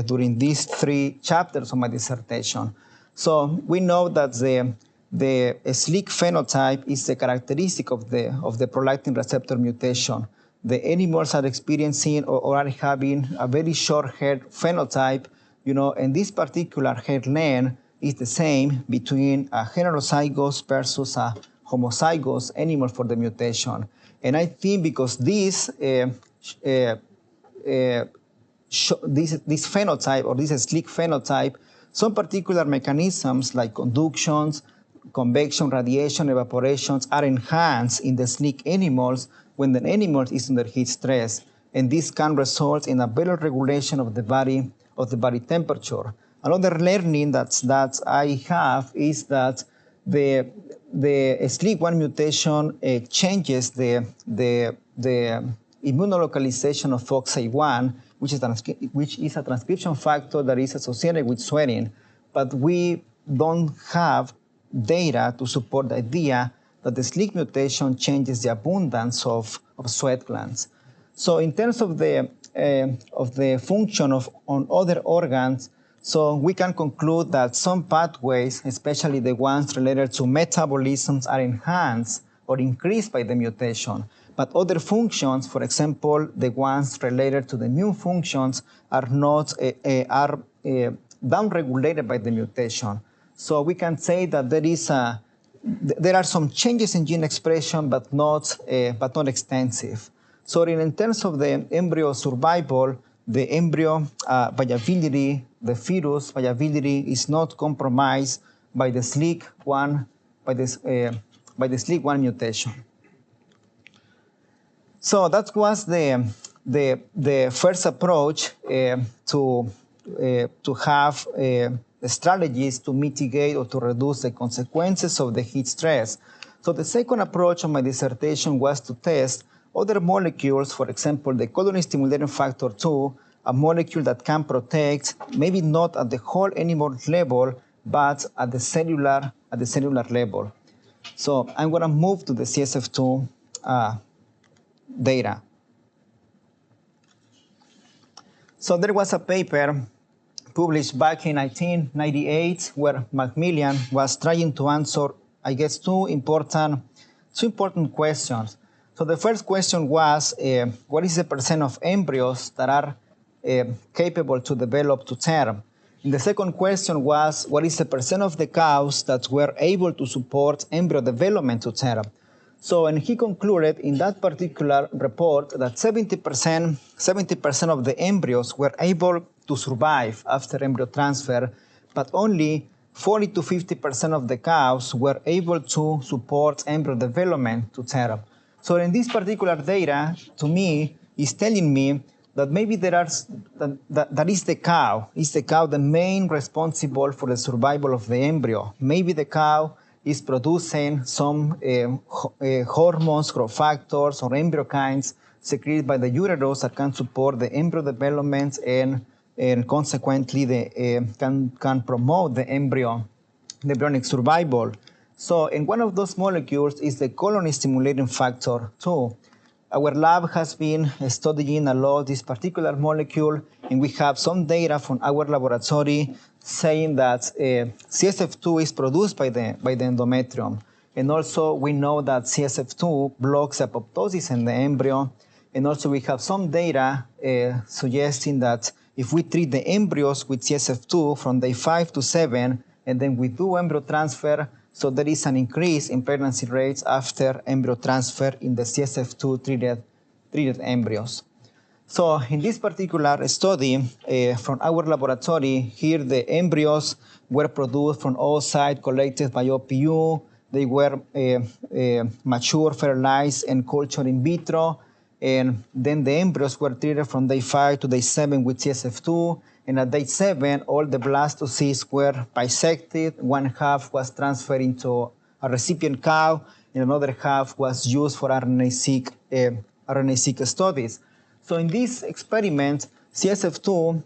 during these 3 chapters of my dissertation. So we know that the SLIC phenotype is the characteristic of the prolactin receptor mutation. The animals are experiencing or are having a very short hair phenotype, and this particular hair length is the same between a heterozygous versus a homozygous animal for the mutation. And I think because this phenotype or this SLIC phenotype, some particular mechanisms like conductions, convection, radiation, evaporations are enhanced in the SLIC animals when the animal is under heat stress, and this can result in a better regulation of the body temperature. Another learning that I have is that the SLIC1 mutation changes the immunolocalization of FOXA1, which is a transcription factor that is associated with sweating, but we don't have data to support the idea that the SLIC mutation changes the abundance of sweat glands. So in terms of the function on other organs, so we can conclude that some pathways, especially the ones related to metabolisms, are enhanced or increased by the mutation. But other functions, for example, the ones related to the immune functions, are not downregulated by the mutation. So we can say that there are some changes in gene expression, but not extensive. So in terms of the embryo survival, the embryo viability, the fetus viability is not compromised by the SLIC1 mutation. So that was the first approach to have strategies to mitigate or to reduce the consequences of the heat stress. So the second approach of my dissertation was to test other molecules, for example, the colony-stimulating factor 2, a molecule that can protect, maybe not at the whole animal level, but at the cellular level. So I'm going to move to the CSF2 data. So there was a paper published back in 1998 where Macmillan was trying to answer, I guess, two important questions. So the first question was, what is the percent of embryos that are capable to develop to term? And the second question was, what is the percent of the cows that were able to support embryo development to term? So, and he concluded in that particular report that 70% of the embryos were able to survive after embryo transfer, but only 40 to 50% of the cows were able to support embryo development to term. So in this particular data, to me, is telling me that maybe that is the cow the main responsible for the survival of the embryo. Maybe the cow is producing some hormones, growth factors, or embryokines secreted by the uterus that can support the embryo development and consequently can promote the embryonic survival. So, and one of those molecules is the colony-stimulating factor 2. Our lab has been studying a lot this particular molecule, and we have some data from our laboratory saying that CSF2 is produced by the endometrium. And also we know that CSF2 blocks apoptosis in the embryo. And also we have some data suggesting that if we treat the embryos with CSF2 from day 5 to 7, and then we do embryo transfer, so there is an increase in pregnancy rates after embryo transfer in the CSF2 treated embryos. So in this particular study from our laboratory, here the embryos were produced from oocytes collected by OPU. They were mature, fertilized, and cultured in vitro. And then the embryos were treated from day 5 to day 7 with CSF2. And at day 7, all the blastocysts were bisected. One half was transferred into a recipient cow, and another half was used for RNA-seq studies. So in this experiment, CSF2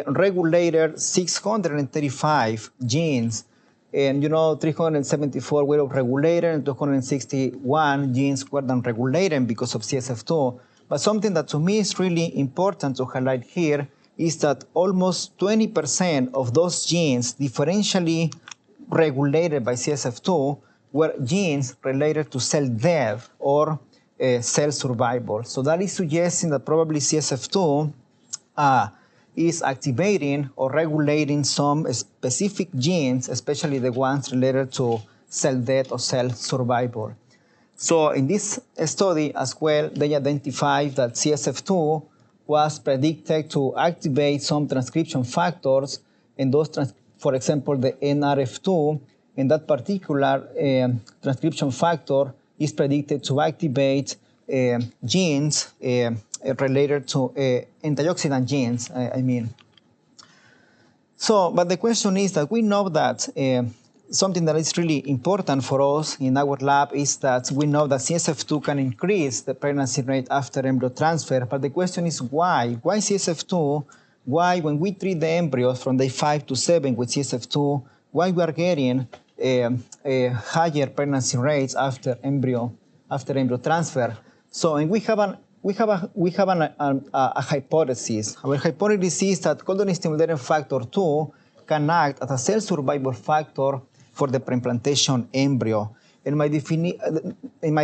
regulated 635 genes, and 374 were regulated and 261 genes were unregulated because of CSF2. But something that to me is really important to highlight here is that almost 20% of those genes differentially regulated by CSF2 were genes related to cell death or cell survival. So that is suggesting that probably CSF2 is activating or regulating some specific genes, especially the ones related to cell death or cell survival. So in this study as well, they identified that CSF2 was predicted to activate some transcription factors, and those, for example, the NRF2, and that particular transcription factor is predicted to activate genes related to antioxidant genes, I mean. So, but the question is that we know that something that is really important for us in our lab is that we know that CSF2 can increase the pregnancy rate after embryo transfer, but the question is why? Why CSF2? Why, when we treat the embryos from day 5 to 7 with CSF2, why we are getting higher pregnancy rates after embryo transfer? So, and we have a hypothesis. Our hypothesis is that golden stimulating factor 2 can act as a cell survival factor for the preimplantation embryo. In my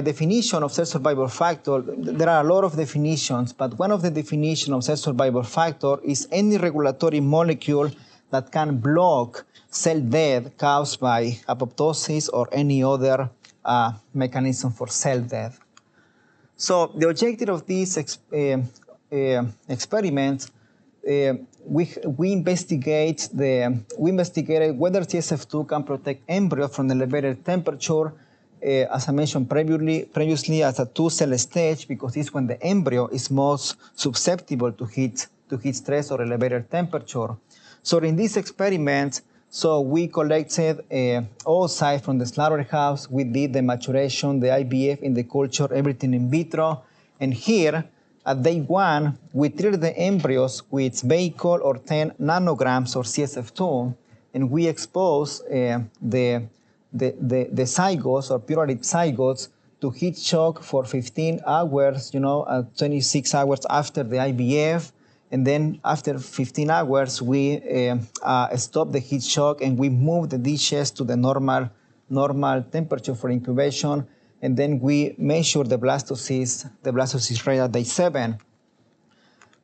definition of cell survival factor, there are a lot of definitions, but one of the definitions of cell survival factor is any regulatory molecule that can block cell death caused by apoptosis or any other mechanism for cell death. So the objective of this experiment, we investigated whether CSF2 can protect embryo from elevated temperature, as I mentioned previously as a 2-cell stage, because it's when the embryo is most susceptible to heat stress or elevated temperature. So in this experiment, we collected oocytes from the slaughterhouse. We did the maturation, the IVF in the culture, everything in vitro. And here, at day 1, we treated the embryos with vehicle or 10 nanograms or CSF2, and we exposed the zygotes or pluripotent zygotes to heat shock for 15 hours, 26 hours after the IVF. And then after 15 hours, we stopped the heat shock and we moved the dishes to the normal temperature for incubation. And then we measured the blastocyst rate at day 7.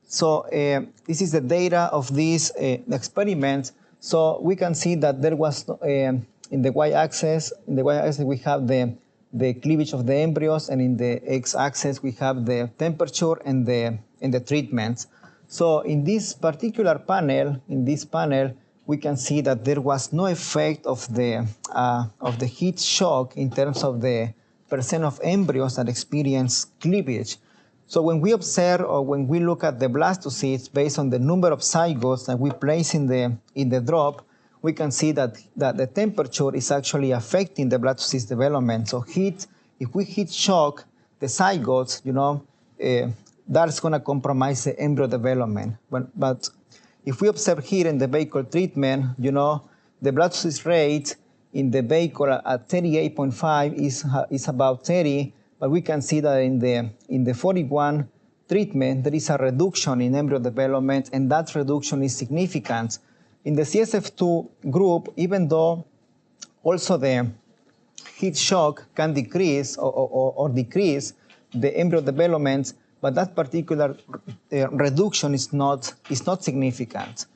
So this is the data of this experiment. So we can see that there was in the y-axis we have the cleavage of the embryos, and in the x-axis we have the temperature and the treatments. So in this particular panel, we can see that there was no effect of the heat shock in terms of the percent of embryos that experience cleavage. So when we observe or when we look at the blastocysts based on the number of zygotes that we place in the drop, we can see that the temperature is actually affecting the blastocyst development. So if we heat shock the zygotes, that's going to compromise the embryo development. But if we observe here in the vehicle treatment, the blastocyst rate in the vehicle at 38.5 is about 30, but we can see that in the 41 treatment, there is a reduction in embryo development, and that reduction is significant. In the CSF2 group, even though also the heat shock can decrease or decrease the embryo development, but that particular reduction is not significant.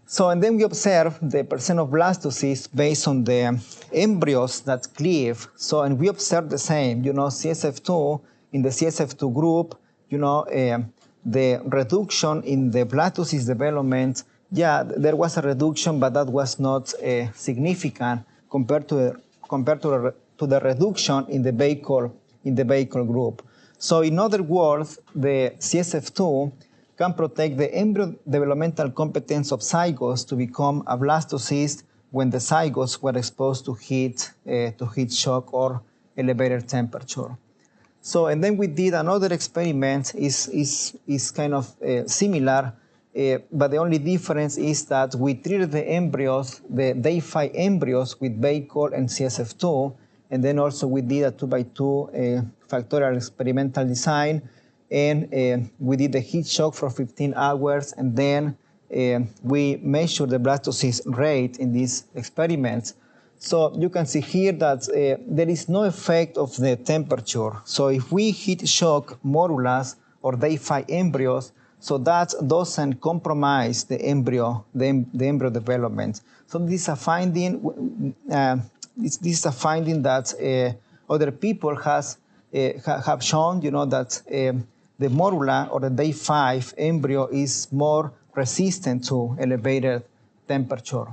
So, and then we observe the percent of blastocysts based on the embryos that cleave. So, and we observe the same, CSF2, in the CSF2 group, the reduction in the blastocyst development, there was a reduction, but that was not significant compared to the reduction in the vehicle group. So in other words, the CSF2 can protect the embryo developmental competence of zygotes to become a blastocyst when the zygotes were exposed to heat shock or elevated temperature. So, and then we did another experiment, is kind of similar, but the only difference is that we treated the embryos, the day 5 embryos, with Bacol and CSF2, and then also we did a 2x2 factorial experimental design, and we did the heat shock for 15 hours, and then we measured the blastocyst rate in these experiments. So you can see here that there is no effect of the temperature. So if we heat shock morulas or day 5 embryos, so that doesn't compromise the embryo development. So this is a finding. This is a finding that other people have shown. That the morula or the day 5 embryo is more resistant to elevated temperature.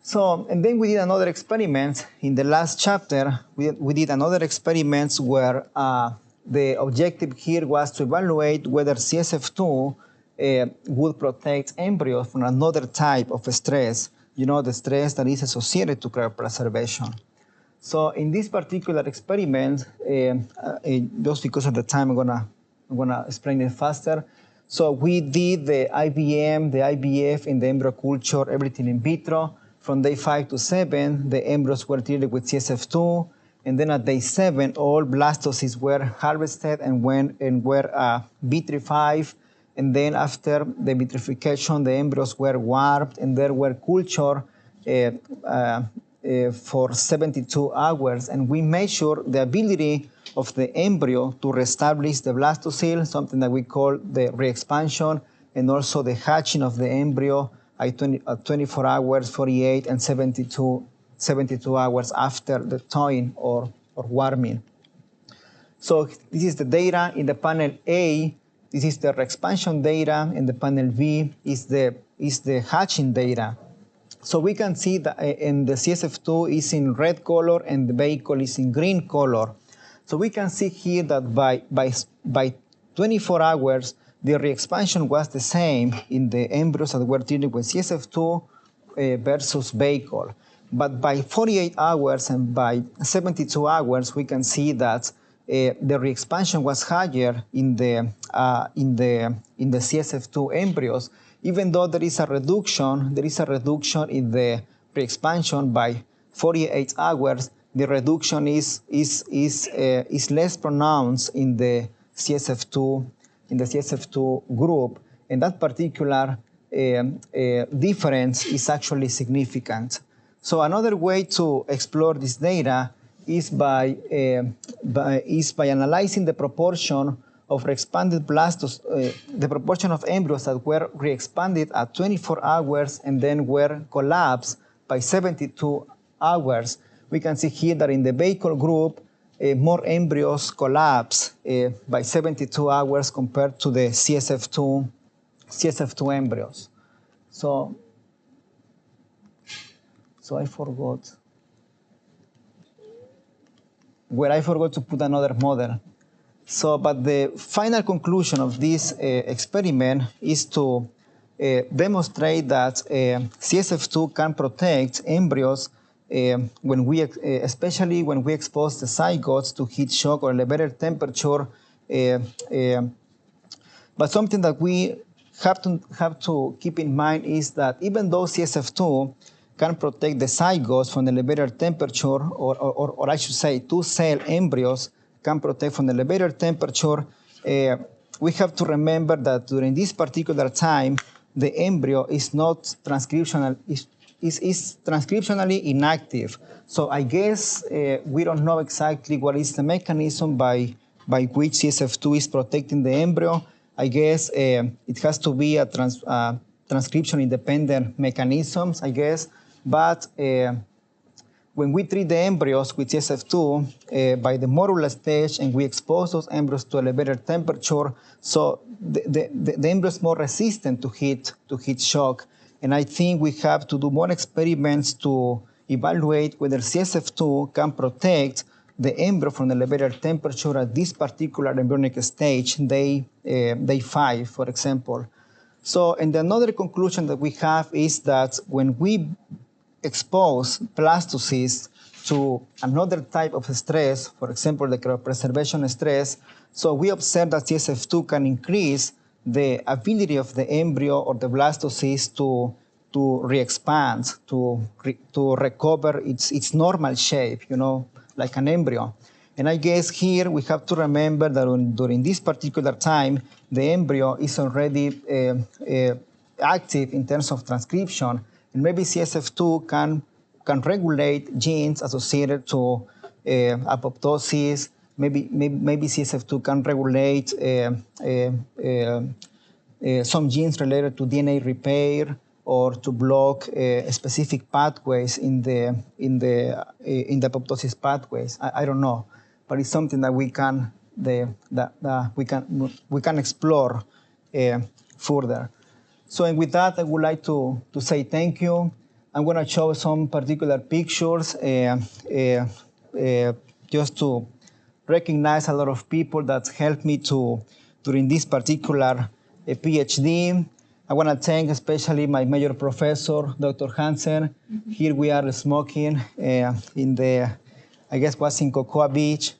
So, and then we did another experiment. In the last chapter, we did another experiment where the objective here was to evaluate whether CSF2 would protect embryos from another type of stress, the stress that is associated to cryopreservation. So in this particular experiment, just because of the time, I'm gonna explain it faster. So we did the IBM, the IVF in the embryo culture, everything in vitro. From day 5 to 7, the embryos were treated with CSF2, and then at day 7, all blastocysts were harvested and were vitrified. And then after the vitrification, the embryos were warped and they were cultured for 72 hours. And we measured the ability of the embryo to reestablish the blastocyst, something that we call the re-expansion, and also the hatching of the embryo at 24 hours, 48, and 72 hours after the thawing or warming. So this is the data in the panel A. This is the expansion data, and the panel B is the hatching data. So we can see that in the CSF2 is in red color and the Bacol is in green color. So we can see here that by 24 hours, the re-expansion was the same in the embryos that were treated with CSF2 versus Bacol. But by 48 hours and by 72 hours, we can see that the re-expansion was higher in the CSF2 embryos, even though there is a reduction in the re-expansion by 48 hours. The reduction is less pronounced in the CSF2 group, and that particular difference is actually significant. So another way to explore this data is by analyzing the proportion of re-expanded blastocysts, the proportion of embryos that were re-expanded at 24 hours and then were collapsed by 72 hours. We can see here that in the Bacol group, more embryos collapse by 72 hours compared to the CSF2 embryos. So I forgot to put another model. So, but the final conclusion of this experiment is to demonstrate that CSF2 can protect embryos especially when we expose the zygotes to heat shock or elevated temperature. But something that we have to keep in mind is that even though CSF2 can protect the zygotes from the elevated temperature, or I should say 2-cell embryos can protect from the elevated temperature, we have to remember that during this particular time, the embryo is not transcriptional, is transcriptionally inactive. So I guess we don't know exactly what is the mechanism by which CSF2 is protecting the embryo. I guess it has to be a transcription-independent mechanisms, I guess. But when we treat the embryos with CSF2 by the morular stage and we expose those embryos to elevated temperature, so the embryo is more resistant to heat shock. And I think we have to do more experiments to evaluate whether CSF2 can protect the embryo from the elevated temperature at this particular embryonic stage, day 5, for example. So, and another conclusion that we have is that when we expose blastocysts to another type of stress, for example, the cryopreservation stress, so we observe that CSF2 can increase the ability of the embryo or the blastocyst to re-expand, to recover its normal shape, like an embryo. And I guess here we have to remember that during this particular time, the embryo is already active in terms of transcription, and maybe CSF2 can regulate genes associated to apoptosis. Maybe CSF2 can regulate some genes related to DNA repair or to block specific pathways in the apoptosis pathways. I don't know, but it's something that we can explore further. So, and with that, I would like to say thank you. I'm going to show some particular pictures just to recognize a lot of people that helped me during this particular PhD. I want to thank especially my major professor, Dr. Hansen. Here we are smoking in the, I guess was in Cocoa Beach.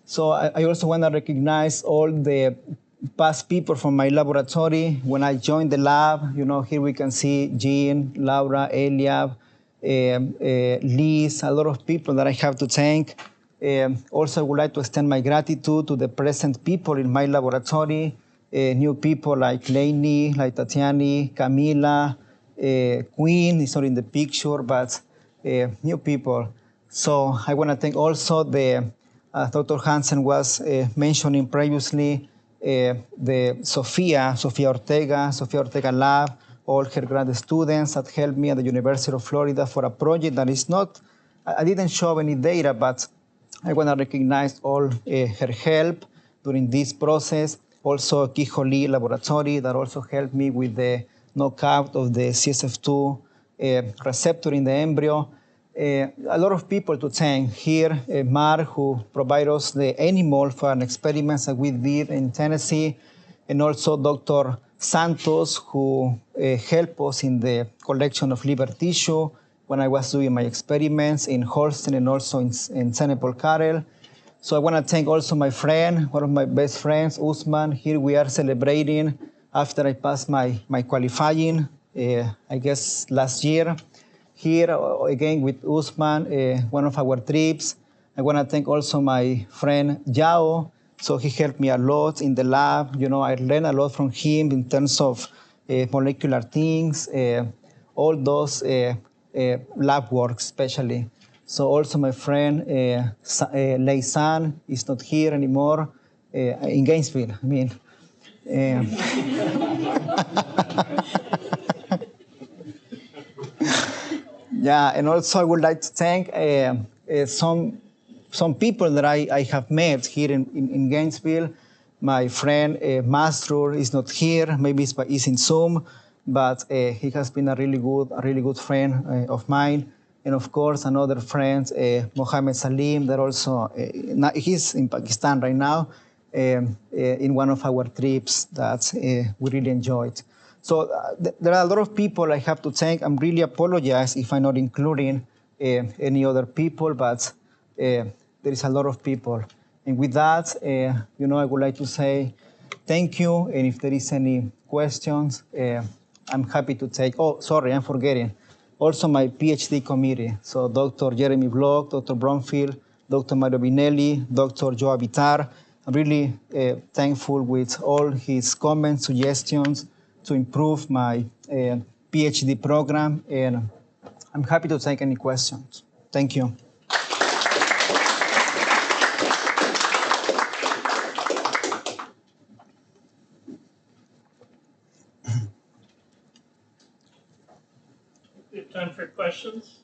So I also want to recognize all the past people from my laboratory. When I joined the lab, here we can see Jean, Laura, Eliab, Liz, a lot of people that I have to thank. Also, I would like to extend my gratitude to the present people in my laboratory, new people like Lainey, like Tatiani, Camila, Queen is not in the picture, but new people. So I want to thank also Dr. Hansen was mentioning previously, the Sofia Ortega lab, all her grad students that helped me at the University of Florida for a project that is not, I didn't show any data, but I want to recognize all her help during this process. Also, Kiho Lee Laboratory that also helped me with the knockout of the CSF2 receptor in the embryo. A lot of people to thank here. Mark, who provided us the animal for an experiment that we did in Tennessee, and also Dr. Santos, who helped us in the collection of liver tissue when I was doing my experiments in Holston and also in St. Paul Carroll. So I want to thank also my friend, one of my best friends, Usman. Here we are celebrating after I passed my qualifying, I guess last year. Here again with Usman, one of our trips. I want to thank also my friend Yao. So he helped me a lot in the lab. I learned a lot from him in terms of molecular things, all those lab work especially. So also my friend Lei San is not here anymore in Gainesville. I mean, yeah, and also I would like to thank some people that I have met here in Gainesville. My friend Mastro is not here. Maybe he's in Zoom, but he has been a really good friend of mine. And of course, another friend, Mohammed Salim, that also, he's in Pakistan right now, in one of our trips that we really enjoyed. So there are a lot of people I have to thank. I'm really apologize if I'm not including any other people, but there is a lot of people. And with that, I would like to say thank you. And if there is any questions, I'm happy to take. Oh, sorry, I'm forgetting. Also my PhD committee. So Dr. Jeremy Block, Dr. Bromfield, Dr. Mario Binelli, Dr. Joe Abitar. I'm really thankful with all his comments, suggestions to improve my PhD program. And I'm happy to take any questions. Thank you. We have time for questions.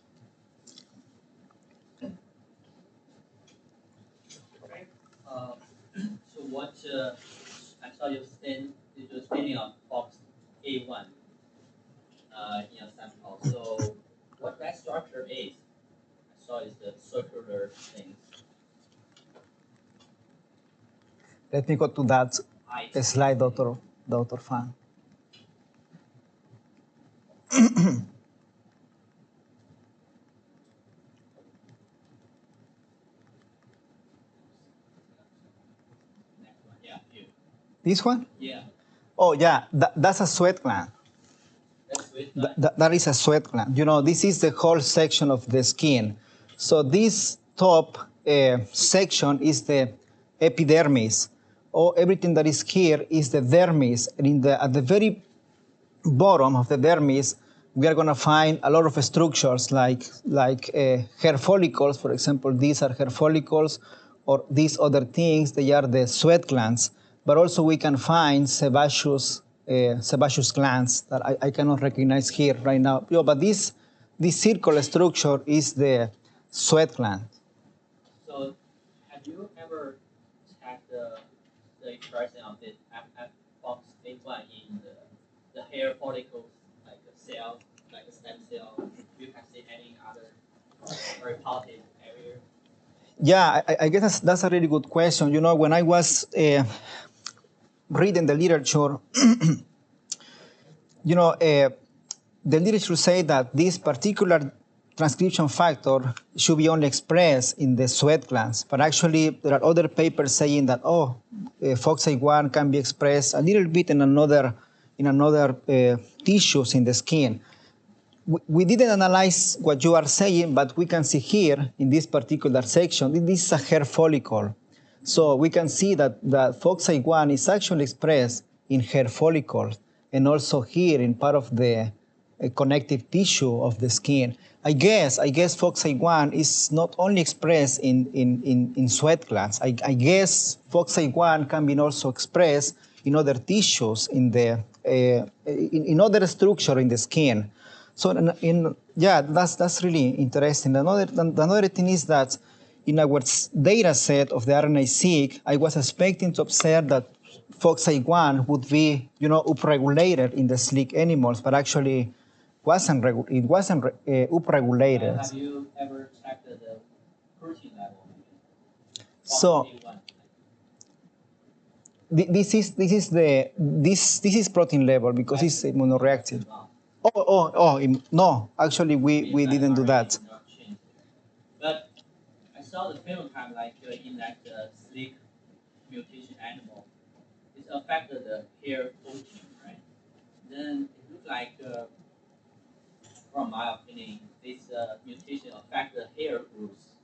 So what, I saw you're standing on box A1 in your sample. So what that structure is, I saw is the circular thing. Let me go to that slide, Dr. Fan. Next one, yeah, here. This one? Yeah, Oh, yeah, that's a sweat gland. that's sweet gland. That is a sweat gland. You know, this is the whole section of the skin. So this top section is the epidermis. Or everything that is here is the dermis. And at the very bottom of the dermis, we are going to find a lot of structures like hair follicles. For example, these are hair follicles, or these other things, they are the sweat glands. But also we can find sebaceous glands that I cannot recognize here right now. But this circular structure is the sweat gland. So, have you ever checked the expression of this FOXA1 in the hair follicles, like a cell, like a stem cell? You can see any other very positive area? Yeah, I guess that's a really good question. You know, when I was reading the literature, you know, the literature say that this particular transcription factor should be only expressed in the sweat glands. But actually, there are other papers saying that, FOXA1 can be expressed a little bit in another tissues in the skin. We didn't analyze what you are saying, but we can see here in this particular section, this is a hair follicle. So we can see that FOXA1 is actually expressed in hair follicles and also here in part of the connective tissue of the skin. I guess FOXA1 is not only expressed in sweat glands. I guess FOXA1 can be also expressed in other tissues in other structure in the skin. So that's really interesting. Another thing is that in our data set of the RNA-seq, I was expecting to observe that FOXA1 would be, upregulated in the sleek animals, but actually it wasn't upregulated. Have you ever checked the protein level? So this is protein level because it's immunoreactive. No, actually we didn't do that. But I saw the phenotype in that sleek mutation animal. It affected the hair protein, right? Then it looked like, from my opinion, this mutation affect the hair growth,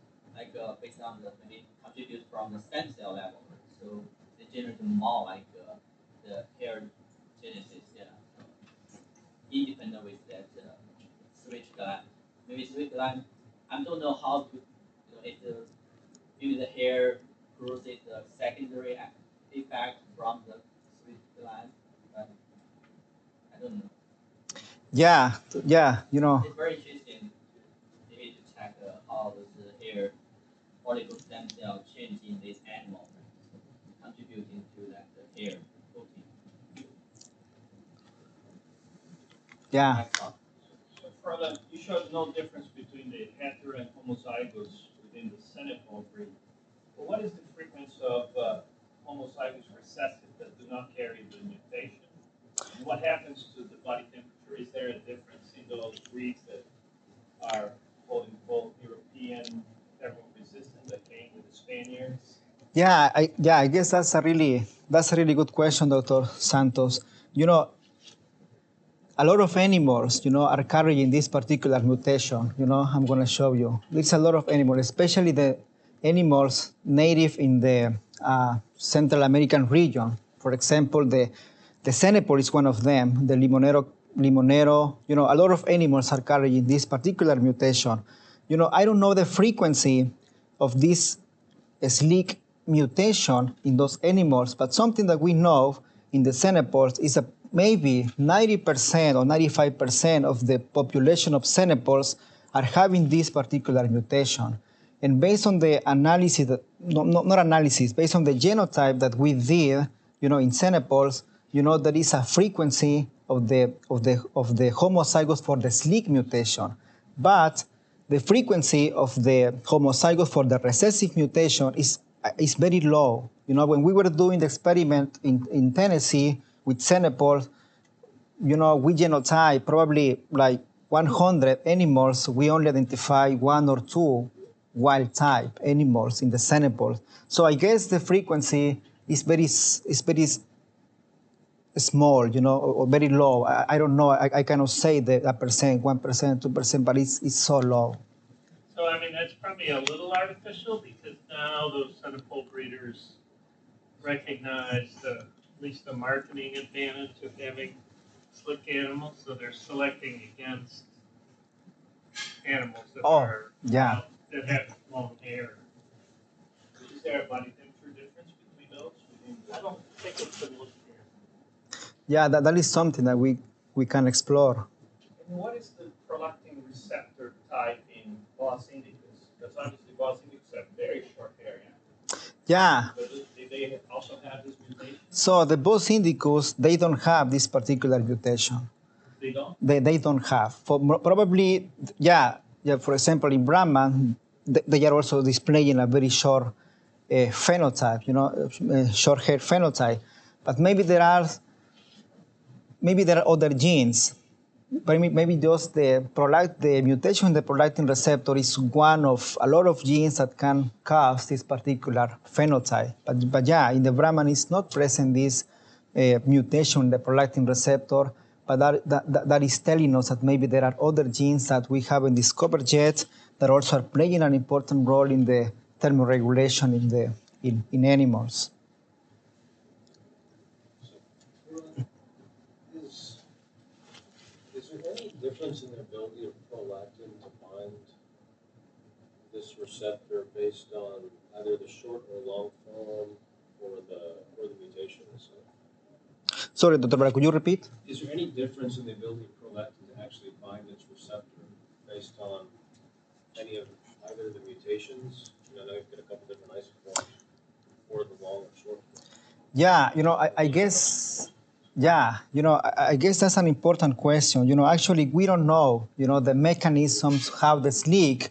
based on maybe contribute from the stem cell level. So they generate more the hair genesis, yeah. Independent with that switch gland. Maybe switch gland, I don't know how to, maybe the hair growth is a secondary effect from the switch gland, but I don't know. Yeah, It's very interesting to check how the hair follicle stem cell change in this animal, contributing to that the hair protein. Yeah. So Froylan, you showed no difference between the hetero and homozygous within the Senegal breed. But what is the frequency of homozygous recessive that do not carry the mutation? And what happens to the body temperature? Is there a difference in those breeds that are quote unquote European thermal resistant that came with the Spaniards? I guess that's a really good question, Dr. Santos. A lot of animals, are carrying this particular mutation. I'm going to show you. There's a lot of animals, especially the animals native in the Central American region. For example, the Senepol is one of them, the limonero, a lot of animals are carrying this particular mutation. I don't know the frequency of this sleek mutation in those animals, but something that we know in the Senepols is maybe 90% or 95% of the population of Senepols are having this particular mutation. And based on the analysis, based on the genotype that we did, in Senepols, there is a frequency of the homozygous for the sleek mutation. But the frequency of the homozygous for the recessive mutation is is very low. You know, when we were doing the experiment in Tennessee with Senepol, you know, we genotype probably like 100 animals. We only identify 1 or 2 wild type animals in the Senepol. So I guess the frequency is very small, you know, or very low. I don't know. I cannot say that a percent, 1%, 2%, but it's so low. So, I mean, that's probably a little artificial because now those centipole breeders recognize at least the marketing advantage of having slick animals, so they're selecting against animals that that have long hair. Is there a body temperature difference between those? I don't think it's been looked at. Yeah, that is something that we can explore. And what is the prolactin receptor type in Bos indicus? Because obviously Bos indicus have very short hair. Yeah. But do they also have this mutation? So the Bos indicus, they don't have this particular mutation. They don't? They don't have. Probably, yeah. For example, in Brahman, they are also displaying a very short phenotype, you know, short hair phenotype. But maybe there are other genes. But maybe just the mutation in the prolactin receptor is one of a lot of genes that can cause this particular phenotype. But yeah, in the Brahman is not present this mutation in the prolactin receptor, but that is telling us that maybe there are other genes that we haven't discovered yet that also are playing an important role in the thermoregulation in animals. Is there any difference in the ability of prolactin to bind this receptor based on either the short or long form or the mutation itself? Sorry, Dr. Bara, could you repeat? Is there any difference in the ability of prolactin to actually bind its receptor based on any of either the mutations? I know you've got a couple different isoforms, or the long or short form. Yeah, you know, I guess. Yeah, you know, I guess that's an important question. You know, actually, we don't know, you know, the mechanisms, how the sleek,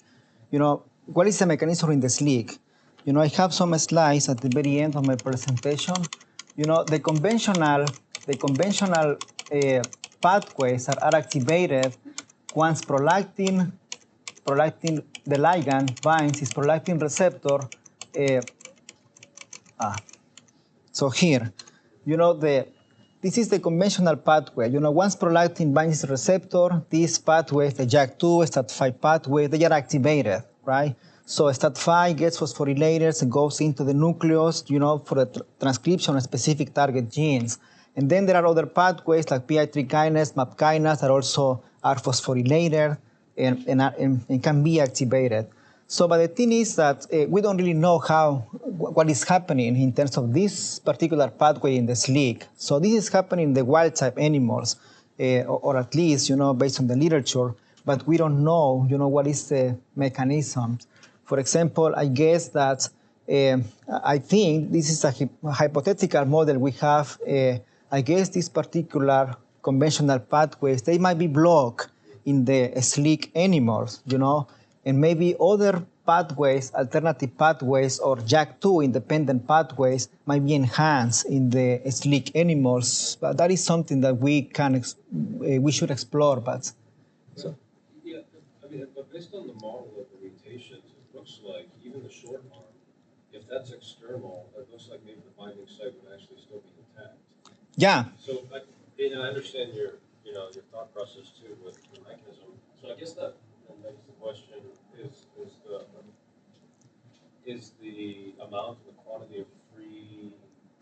you know, what is the mechanism in the sleek? You know, I have some slides at the very end of my presentation. You know, the conventional pathways are activated once prolactin, the ligand binds its prolactin receptor. So here, you know, this is the conventional pathway. You know, once prolactin binds the receptor, these pathways, the JAK2, STAT5 pathway, they are activated, right? So STAT5 gets phosphorylated and goes into the nucleus, you know, for the transcription of specific target genes. And then there are other pathways like PI3 kinase, MAP kinase that also are phosphorylated and can be activated. So, but the thing is that we don't really know what is happening in terms of this particular pathway in the sleek. So this is happening in the wild type animals, or at least, you know, based on the literature, but we don't know, you know, what is the mechanism. For example, I guess that, I think this is a hypothetical model we have. I guess these particular conventional pathways, they might be blocked in the sleek animals, you know, and maybe other pathways, alternative pathways, or JAK2 independent pathways might be enhanced in the sleek animals. But that is something that we should explore. But so. Yeah, I mean, but based on the model of the mutations, it looks like even the short arm, if that's external, it looks like maybe the binding site would actually still be intact. Yeah. So I understand your thought process too with the mechanism. So I guess that begs the question: is the amount, the quantity of free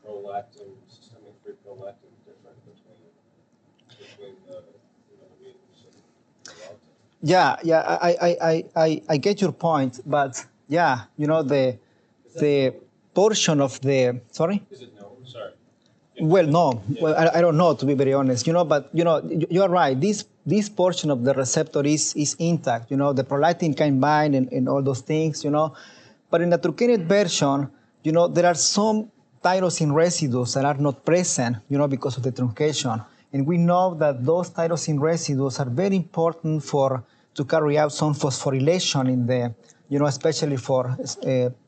prolactin, systemic free prolactin, different between the mutants and the wild type? Yeah, I get your point, but yeah, you know, the portion of the sorry. Is it known? Sorry. Well, no. Well, I don't know, to be very honest. You know, but you know, you're right. This portion of the receptor is intact. You know, the prolactin can bind and all those things. You know, but in the truncated version, you know, there are some tyrosine residues that are not present. You know, because of the truncation, and we know that those tyrosine residues are very important to carry out some phosphorylation especially for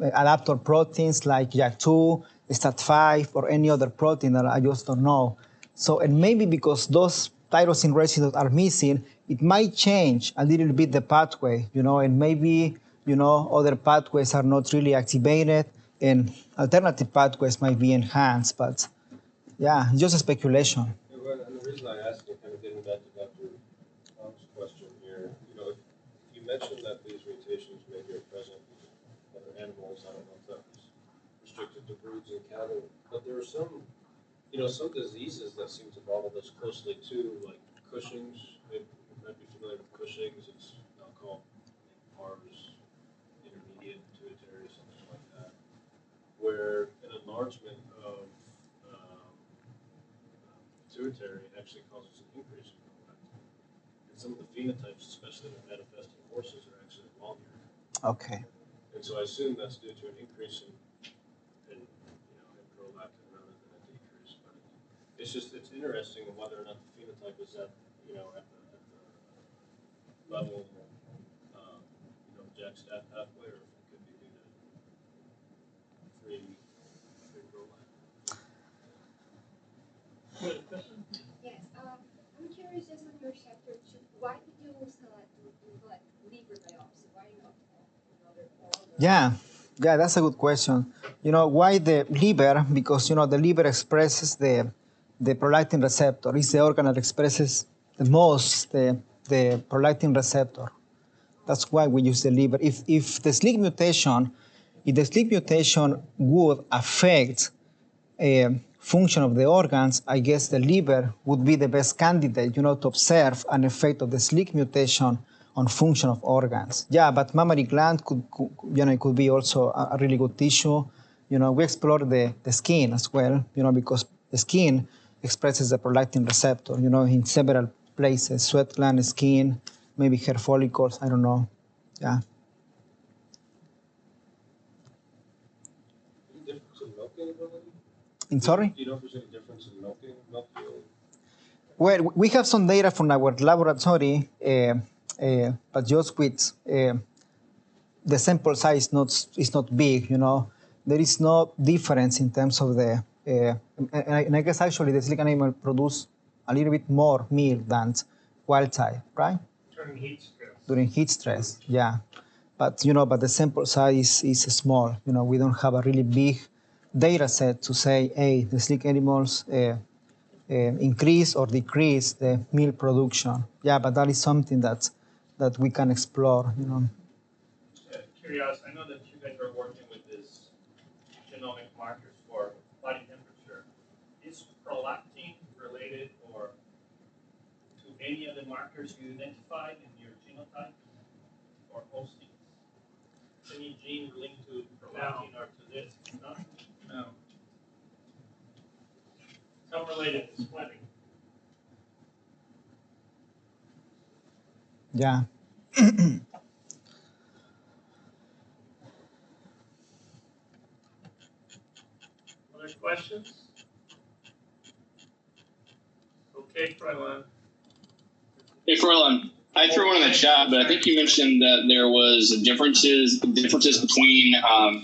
adaptor proteins like JAK2, STAT5, or any other protein that I just don't know. So, and maybe because those tyrosine residues are missing, it might change a little bit the pathway, and maybe, other pathways are not really activated and alternative pathways might be enhanced, but yeah, just a speculation. And the reason I asked, and kind of getting back to Dr. Tom's question here, you mentioned that these mutations maybe are present in other animals. I don't know if that was restricted to broods and cattle, but there are some diseases that seem to follow this closely too, like Cushing's. You might be familiar with Cushing's. It's now called Mars intermediate pituitary, something like that, where an enlargement of pituitary actually causes an increase in prolactin. And some of the phenotypes, especially that manifest in horses, are actually longer. Okay. And so I assume that's due to an increase in prolactin rather than a decrease. But it's interesting on whether or not the phenotype is at the level JAK-STAT pathway, or if it could be due to free prolactin. Yes, I'm curious just on your chapter 2, why did you select like liver biopsy? Why not another organ? Yeah, that's a good question. Why the liver? Because, the liver expresses the prolactin receptor. It's the organ that expresses the most the prolactin receptor. That's why we use the liver. If the SLIC mutation would affect function of the organs, I guess the liver would be the best candidate, to observe an effect of the SLIC mutation on function of organs. Yeah, but mammary gland could be also a really good tissue. We explore the skin as well, because the skin expresses the prolactin receptor, in several places, sweat gland, skin, maybe hair follicles, I don't know. Yeah. Any difference in milking ability? Sorry? Do you know if there's any difference in milk yield? Well, we have some data from our laboratory, but just with the sample size is not big, There is no difference in terms of the, and I guess actually the silicon animal produce a little bit more milk than wild type, right? During heat stress. During heat stress, yeah. But, but the sample size is small. We don't have a really big data set to say, hey, the slick animals increase or decrease the milk production. Yeah, but that is something that we can explore, Curious, I know that you guys are working with these genomic markers for body temperature. Is prolactin related or to any of the markers you identified in your genotype or hostings? Any gene linked to prolactin or to this? No? No. Some related to sweating. Yeah. Other questions? Okay, Froylan. Hey, Froylan, I threw one in the chat, but I think you mentioned that there was differences between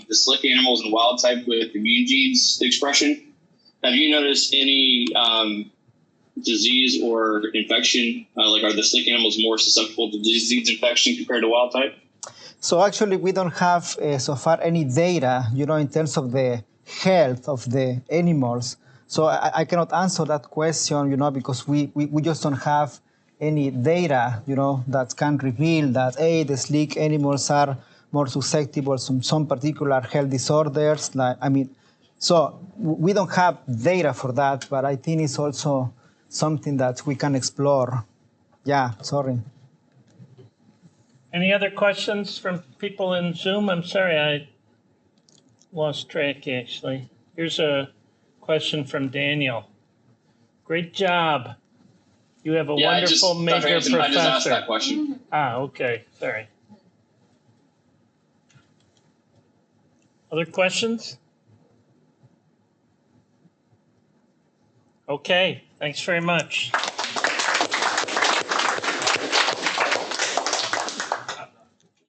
the slick animals and wild type with immune genes expression. Have you noticed any disease or infection? Like, are the slick animals more susceptible to disease infection compared to wild type? So actually, we don't have so far any data, in terms of the health of the animals. So I cannot answer that question, because we just don't have any data, that can reveal that, hey, the sleek animals are more susceptible to some particular health disorders. So we don't have data for that, but I think it's also something that we can explore. Yeah, sorry. Any other questions from people in Zoom? I'm sorry, I lost track, actually. Here's a question from Daniel. Great job. You have a wonderful major professor. I just asked that question. Okay, sorry. Other questions? Okay, thanks very much.